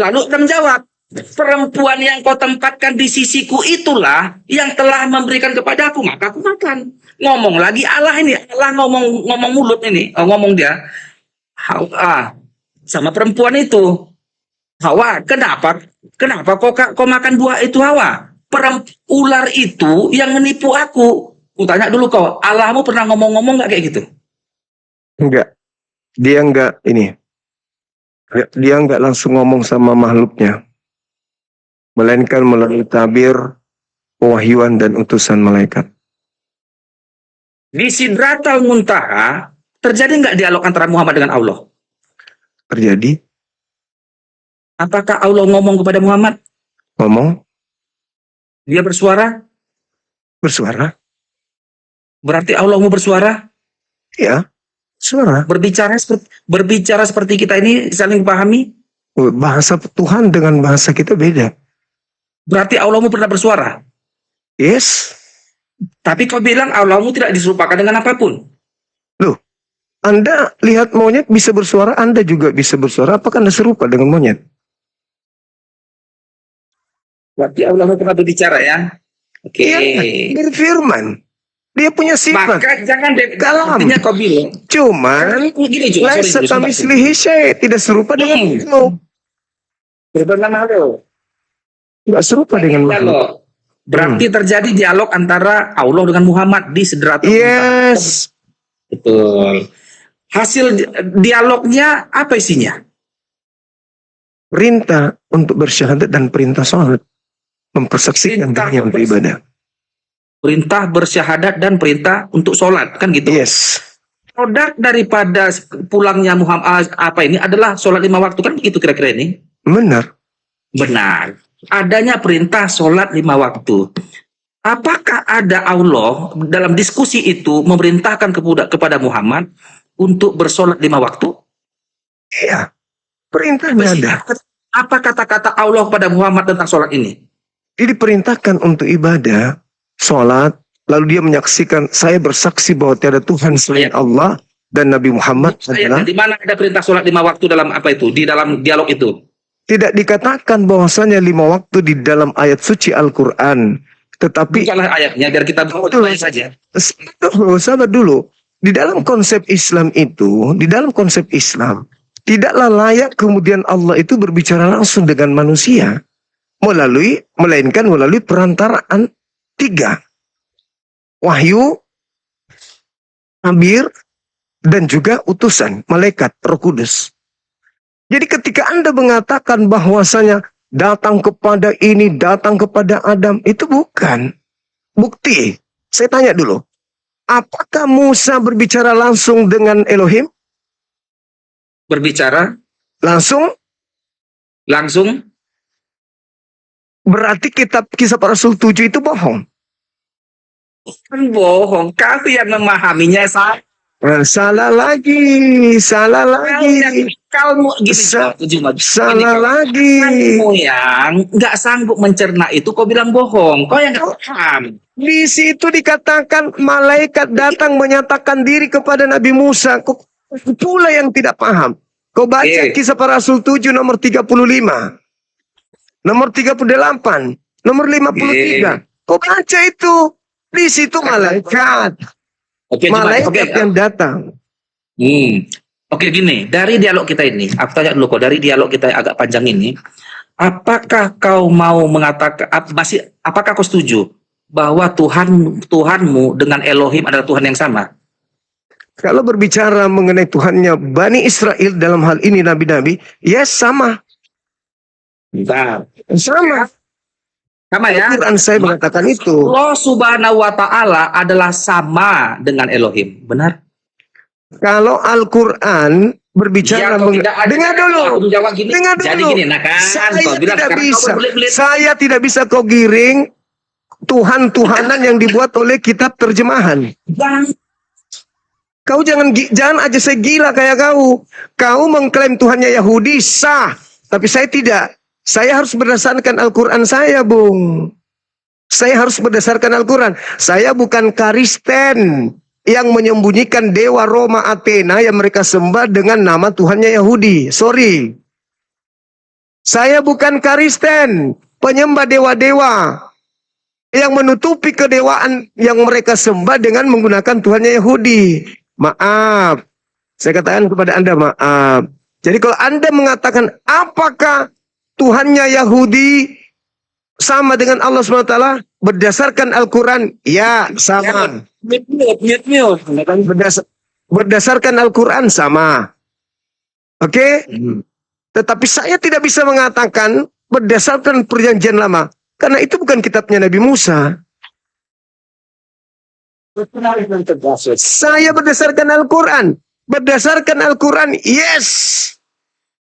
Lalu Adam jawab, perempuan yang kau tempatkan di sisiku itulah yang telah memberikan kepadaku, maka aku makan. Ngomong lagi Allah ini, Allah ngomong mulut ini, ngomong dia. Sama perempuan itu. Hawa, kenapa kau makan buah itu Hawa? Ular itu yang menipu aku. Ku tanya dulu kau, Allahmu pernah ngomong-ngomong nggak kayak gitu? Enggak. Dia enggak langsung ngomong sama makhluknya, melainkan melalui tabir, pewahyuan dan utusan malaikat. Di Sidratal Muntaha terjadi nggak dialog antara Muhammad dengan Allah? Terjadi. Apakah Allah ngomong kepada Muhammad? Ngomong. Dia bersuara? Bersuara. Berarti Allah mau bersuara? Ya. Suara. Berbicara seperti kita ini saling pahami? Bahasa Tuhan dengan bahasa kita beda. Berarti Allahmu pernah bersuara? Yes. Tapi kau bilang Allahmu tidak diserupakan dengan apapun. Loh, Anda lihat monyet bisa bersuara, Anda juga bisa bersuara. Apakah Anda serupa dengan monyet? Berarti Allahmu pernah berbicara ya? Oke. Iya, berfirman. Dia punya sifat. Maka jangan Kalam. artinya kau bilang. Cuman, Gini, Jo, laisa sorry, kamislihi syai', tidak serupa dengan makhluk. Berbeda makhluk. Tidak serupa dengan makhluk. Berarti terjadi dialog antara Allah dengan Muhammad di Sidratul Muntaha. Yes. Betul. Hasil dialognya apa isinya? Perintah untuk bersyahadat dan perintah sholat. Mempersaksikan dirinya untuk ibadah. Perintah bersyahadat dan perintah untuk sholat, kan gitu? Yes. Produk daripada pulangnya Muhammad ini adalah sholat 5 waktu, kan begitu kira-kira ini? Benar. Benar. Adanya perintah sholat 5 waktu. Apakah ada Allah dalam diskusi itu memerintahkan kepada Muhammad untuk bersolat 5 waktu? Iya. Perintahnya ada. Apa kata-kata Allah kepada Muhammad tentang sholat ini? Dia diperintahkan untuk ibadah, sholat, lalu dia menyaksikan, saya bersaksi bahwa tiada Tuhan selain Allah dan Nabi Muhammad adalah. Di mana ada perintah sholat 5 waktu dalam apa itu? Di dalam dialog itu? Tidak dikatakan bahwasanya 5 waktu di dalam ayat suci Al-Quran. Tetapi bukanlah ayatnya, biar kita baca saja. Sabar dulu. Di dalam konsep Islam itu, tidaklah layak kemudian Allah itu berbicara langsung dengan manusia. Melainkan melalui perantaraan 3. Wahyu, tabir, dan juga utusan, malaikat, Roh Kudus. Jadi ketika Anda mengatakan bahwasanya datang kepada ini, datang kepada Adam, itu bukan bukti. Saya tanya dulu, apakah Musa berbicara langsung dengan Elohim? Berbicara? Langsung? Berarti kitab Kisah Para Rasul 7 itu bohong. Bohong, kau yang memahaminya salah. Salah lagi. Salah lagi. Kamu yang nggak sanggup mencerna itu, kau bilang bohong. Kau yang nggak paham. Di situ dikatakan malaikat datang menyatakan diri kepada Nabi Musa. Kau pula yang tidak paham. Kau baca Kisah Para Rasul 7 nomor 35. Nomor 38. Nomor 53. Kau baca itu. Di situ malaikat. Malaikat yang datang. Oke gini, dari dialog kita ini, aku tanya dulu kok, dari dialog kita yang agak panjang ini, apakah kau mau mengatakan, apakah kau setuju bahwa Tuhanmu dengan Elohim adalah Tuhan yang sama? Kalau berbicara mengenai Tuhannya Bani Israel dalam hal ini nabi-nabi, yes sama. Bentar. Sama. Sama ya? Quran saya mengatakan itu. Allah Subhanahu wa Ta'ala adalah sama dengan Elohim, benar? Kalau Al-Quran berbicara dengar dulu. Dengar dulu. Jadi gini, nah kan, Saya kau bilang tidak sekarang bisa. kau berbelit-belit. Saya tidak bisa kau giring Tuhan-Tuhanan yang dibuat oleh kitab terjemahan. Kau jangan aja saya gila kayak kau. Kau mengklaim Tuhannya Yahudi sah, tapi saya tidak. Saya harus berdasarkan Al-Quran saya, Bung. Saya harus berdasarkan Al-Quran. Saya bukan Kristen yang menyembunyikan dewa Roma Athena yang mereka sembah dengan nama Tuhannya Yahudi. Sorry. Saya bukan Kristen, penyembah dewa-dewa yang menutupi kedewaan yang mereka sembah dengan menggunakan Tuhannya Yahudi. Maaf. Saya katakan kepada Anda maaf. Jadi kalau Anda mengatakan apakah Tuhannya Yahudi sama dengan Allah SWT berdasarkan Al-Quran, ya sama. Berdasarkan Al-Quran sama. Oke? Tetapi saya tidak bisa mengatakan berdasarkan perjanjian lama. Karena itu bukan kitabnya Nabi Musa. Saya berdasarkan Al-Quran. Berdasarkan Al-Quran, yes.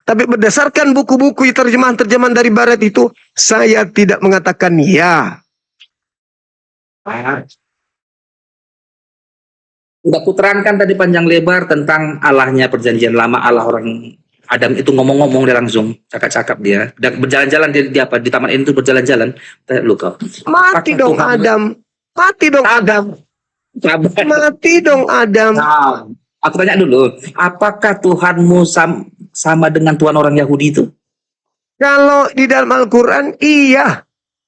Tapi berdasarkan buku-buku terjemahan-terjemahan dari Barat itu, saya tidak mengatakan ya. Udah kuterangkan tadi panjang lebar tentang Allahnya perjanjian lama, Allah orang Adam itu ngomong-ngomong dia langsung, cakap-cakap dia. Dan berjalan-jalan dia apa di taman ini tuh berjalan-jalan. Lu kau. Mati dong Adam. Mati dong Adam. Mati dong Adam. Nah, aku tanya dulu, apakah Tuhanmu sama dengan Tuhan orang Yahudi itu? Kalau di dalam Al-Quran, iya.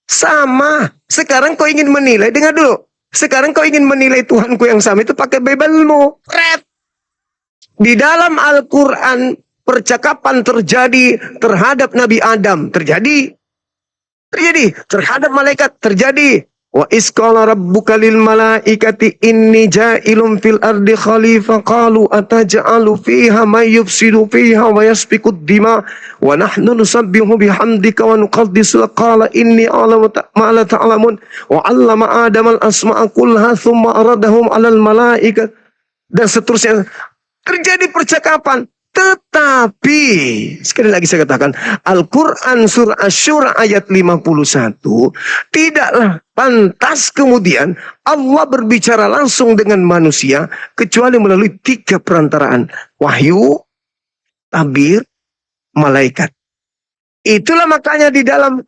Sama. Sekarang kau ingin menilai, dengar dulu. Sekarang kau ingin menilai Tuhanku yang sama itu pakai Bible-mu. Red. Di dalam Al-Quran, percakapan terjadi terhadap Nabi Adam. Terjadi. Terhadap malaikat. Terjadi. Wa isqala rabbuka lil malaikati inni ja'ilun fil ardi khalifah qalu ataj'alu fiha may yufsidu fiha wa yasfiku ad-dima wa nahnu nusabbihu bihamdika wa nuqaddisu lak qala inni a'lamu ma la ta'lamun wa 'allama adama al-asma'a kullaha thumma aradahum 'alal malaikat dan seterusnya. Terjadi percakapan. Tetapi, sekali lagi saya katakan, Al-Quran surah Asy-Syura ayat 51, tidaklah pantas kemudian Allah berbicara langsung dengan manusia, kecuali melalui 3 perantaraan. Wahyu, tabir, malaikat. Itulah makanya di dalam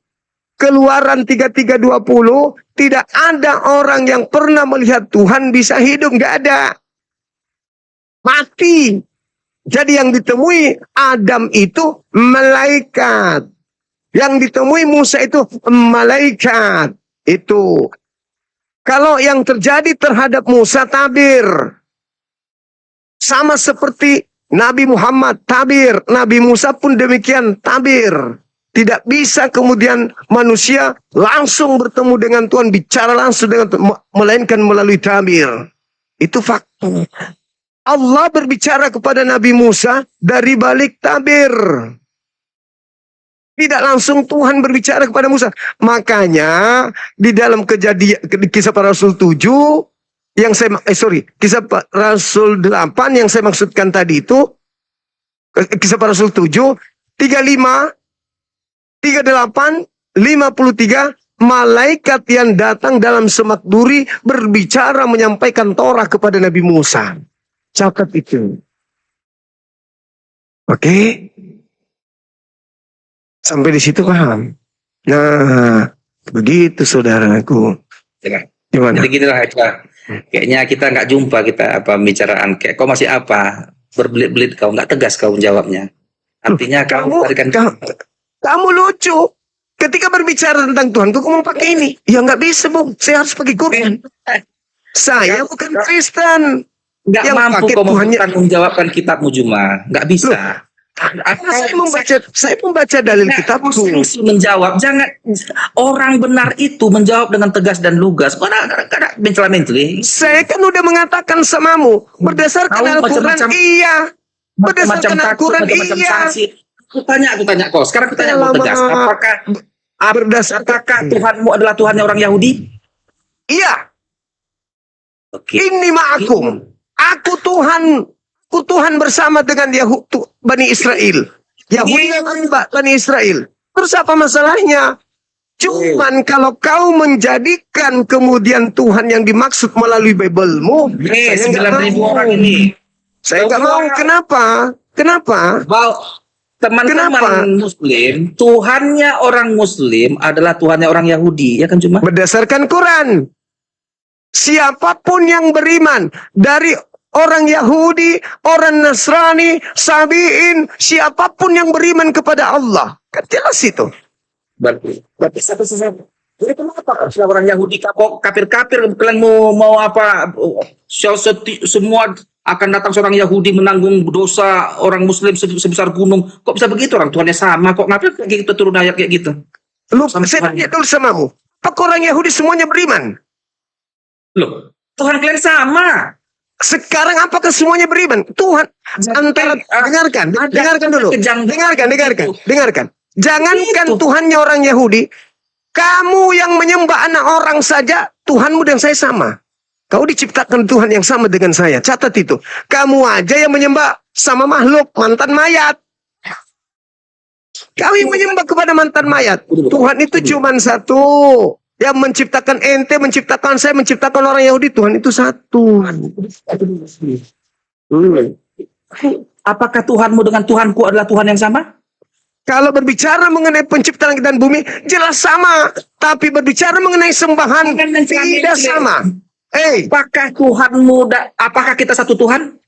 Keluaran 33:20, tidak ada orang yang pernah melihat Tuhan bisa hidup, nggak ada. Mati. Jadi yang ditemui Adam itu malaikat. Yang ditemui Musa itu malaikat. Itu. Kalau yang terjadi terhadap Musa tabir. Sama seperti Nabi Muhammad tabir. Nabi Musa pun demikian tabir. Tidak bisa kemudian manusia langsung bertemu dengan Tuhan. Bicara langsung dengan Tuhan. Melainkan melalui tabir. Itu fakta. Allah berbicara kepada Nabi Musa dari balik tabir. Tidak langsung Tuhan berbicara kepada Musa. Makanya di dalam Kejadian Kisah Para Rasul 7 yang saya Kisah Rasul 8 yang saya maksudkan tadi itu Kisah Para Rasul 7 35 38 53 malaikat yang datang dalam semak duri berbicara menyampaikan Torah kepada Nabi Musa. Catat itu. Oke. Sampai di situ paham. Nah, begitu saudaraku. Gimana? Jadi gini lah Eka. Kayaknya kita nggak jumpa kita pembicaraan. Kayak kau masih apa? Berbelit-belit kau, nggak tegas kau jawabnya. Artinya kamu lucu. Ketika berbicara tentang Tuhan, kau mau pakai ini. Ya nggak bisa, Bung. Saya harus pakai Quran. Saya bukan Kristen. Nggak yang mampu pakai kau Tuhannya. menjawabkan kitabmu Juma. Nggak bisa. Saya membaca dalil kitabku. Konstruksi menjawab. Jangan orang benar itu menjawab dengan tegas dan lugas. Kau ada mencela-mencela. Saya kan udah mengatakan samamu berdasarkan Tahu Al-Quran macam-macam- iya. Macam-macam Berdasarkan takut, Al-Quran macam-macam iya. sanksi. Aku tanya kau. Sekarang aku tanya kau Lama. tegas. Apakah Tuhanmu adalah Tuhannya orang Yahudi? Iya. Oke. Ini ma'akum. Aku Tuhan bersama dengan Bani Israel. Yahudi yang Bani Israel. Terus apa masalahnya? Cuman kalau kau menjadikan kemudian Tuhan yang dimaksud melalui Bible-mu, saya nggak 9.000 mau. orang ini. Saya nggak mau. Kenapa? Teman-teman Kenapa? Muslim, Tuhannya orang Muslim adalah Tuhannya orang Yahudi, ya kan Cuma? Berdasarkan Quran. Siapapun yang beriman dari orang Yahudi, orang Nasrani, Sabi'in, siapapun yang beriman kepada Allah. Kan jelas itu. Berarti satu-satu. Jadi kenapa kalau orang Yahudi kafir-kafir kalian mau apa? Semua akan datang seorang Yahudi menanggung dosa orang Muslim sebesar gunung. Kok bisa begitu orang Tuhannya sama? Kok ngapain kayak gitu turun ayat kayak gitu? Saya tanya dulu samamu. Apakah orang Yahudi semuanya beriman? Loh, Tuhan kalian sama. Sekarang apakah semuanya beriman? Tuhan antara dengarkan dulu. Dengarkan. Jangankan Itu. Tuhannya orang Yahudi, kamu yang menyembah anak orang saja, Tuhanmu dan saya sama. Kau diciptakan Tuhan yang sama dengan saya. Catat itu. Kamu aja yang menyembah sama makhluk, mantan mayat. Kau yang menyembah kepada mantan mayat. Tuhan itu cuma satu. Yang menciptakan ente, menciptakan saya, menciptakan orang Yahudi, Tuhan itu satu. Apakah Tuhanmu dengan Tuhanku adalah Tuhan yang sama? Kalau berbicara mengenai penciptaan langit dan bumi, jelas sama. Tapi berbicara mengenai sembahan, tidak sama. Apakah apakah kita satu Tuhan?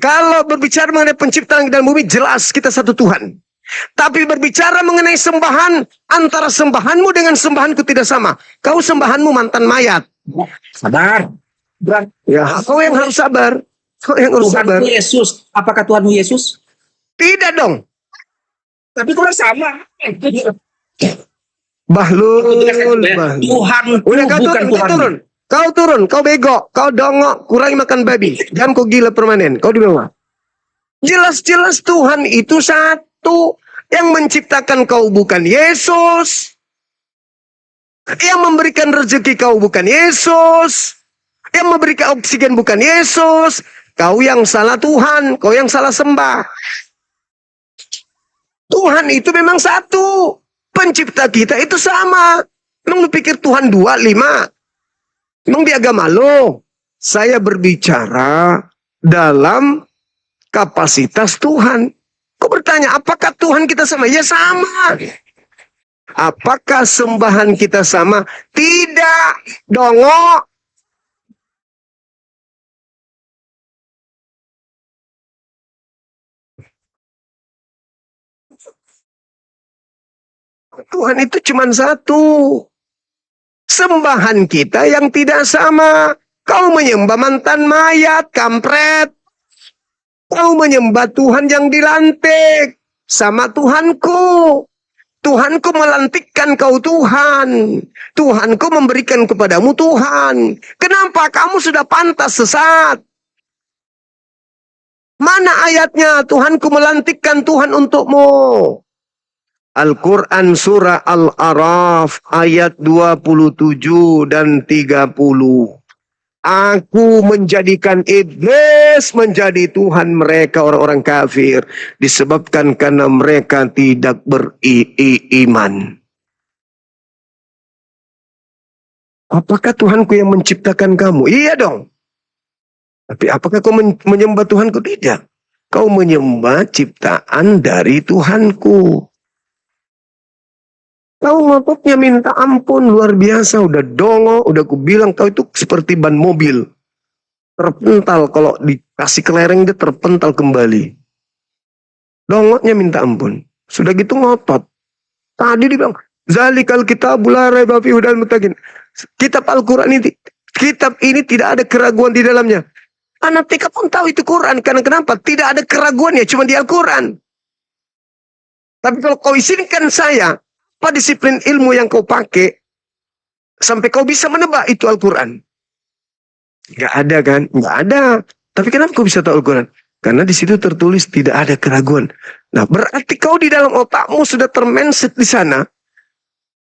Kalau berbicara mengenai penciptaan langit dan bumi, jelas kita satu Tuhan. Tapi berbicara mengenai sembahan, antara sembahanmu dengan sembahanku tidak sama. Kau sembahanmu mantan mayat. Sabar. Ya, kau yang harus sabar. Kau yang harus sabar. Tuhanmu Yesus. Apakah Tuhanmu Yesus? Tidak dong. Tapi kalau sama. Bahlul. Tuhanku Udah kau bukan turun. Tuhan. Kau bego. Kau dongok. Kurangi makan babi. Jangan kau gila permanen. Kau di bawah. Jelas-jelas Tuhan itu satu. Yang menciptakan kau bukan Yesus. Yang memberikan rezeki kau bukan Yesus. Yang memberikan oksigen bukan Yesus. Kau yang salah Tuhan. Kau yang salah sembah. Tuhan itu memang satu. Pencipta kita itu sama. Emang lu pikir Tuhan 2, 5? Emang di agama lo? Saya berbicara dalam kapasitas Tuhan. Kau bertanya, apakah Tuhan kita sama? Ya sama. Apakah sembahan kita sama? Tidak. Dongok. Tuhan itu cuma satu. Sembahan kita yang tidak sama. Kau menyembah mantan mayat, kampret. Kau menyembah Tuhan yang dilantik. Sama Tuhanku. Tuhanku melantikkan kau Tuhan. Tuhanku memberikan kepadamu Tuhan. Kenapa kamu sudah pantas sesat? Mana ayatnya Tuhanku melantikkan Tuhan untukmu? Al-Quran surah Al-Araf ayat 27 dan 30. Aku menjadikan iblis menjadi Tuhan mereka orang-orang kafir. Disebabkan karena mereka tidak beriman. Apakah Tuhanku yang menciptakan kamu? Iya dong. Tapi apakah kau menyembah Tuhanku? Tidak. Kau menyembah ciptaan dari Tuhanku. Kau ngototnya minta ampun luar biasa. Udah dongo, udah ku bilang kau itu seperti ban mobil. Terpental, kalau dikasih kelereng dia terpental kembali. Dongotnya minta ampun. Sudah gitu ngotot. Tadi dia bilang, Zalikal kitabul la raiba fihi hudal muttaqin. Kitab Al-Quran ini, kitab ini tidak ada keraguan di dalamnya. Anak TK pun tahu itu Quran. Karena kenapa? Tidak ada keraguannya, cuma di Al-Quran. Tapi kalau kau izinkan saya, apa disiplin ilmu yang kau pakai, sampai kau bisa menebak itu Al-Quran? Gak ada kan? Gak ada. Tapi kenapa kau bisa tahu Al-Quran? Karena di situ tertulis tidak ada keraguan. Nah, berarti kau di dalam otakmu sudah termenset di sana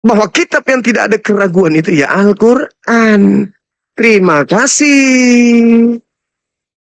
bahwa kitab yang tidak ada keraguan itu ya Al-Quran. Terima kasih.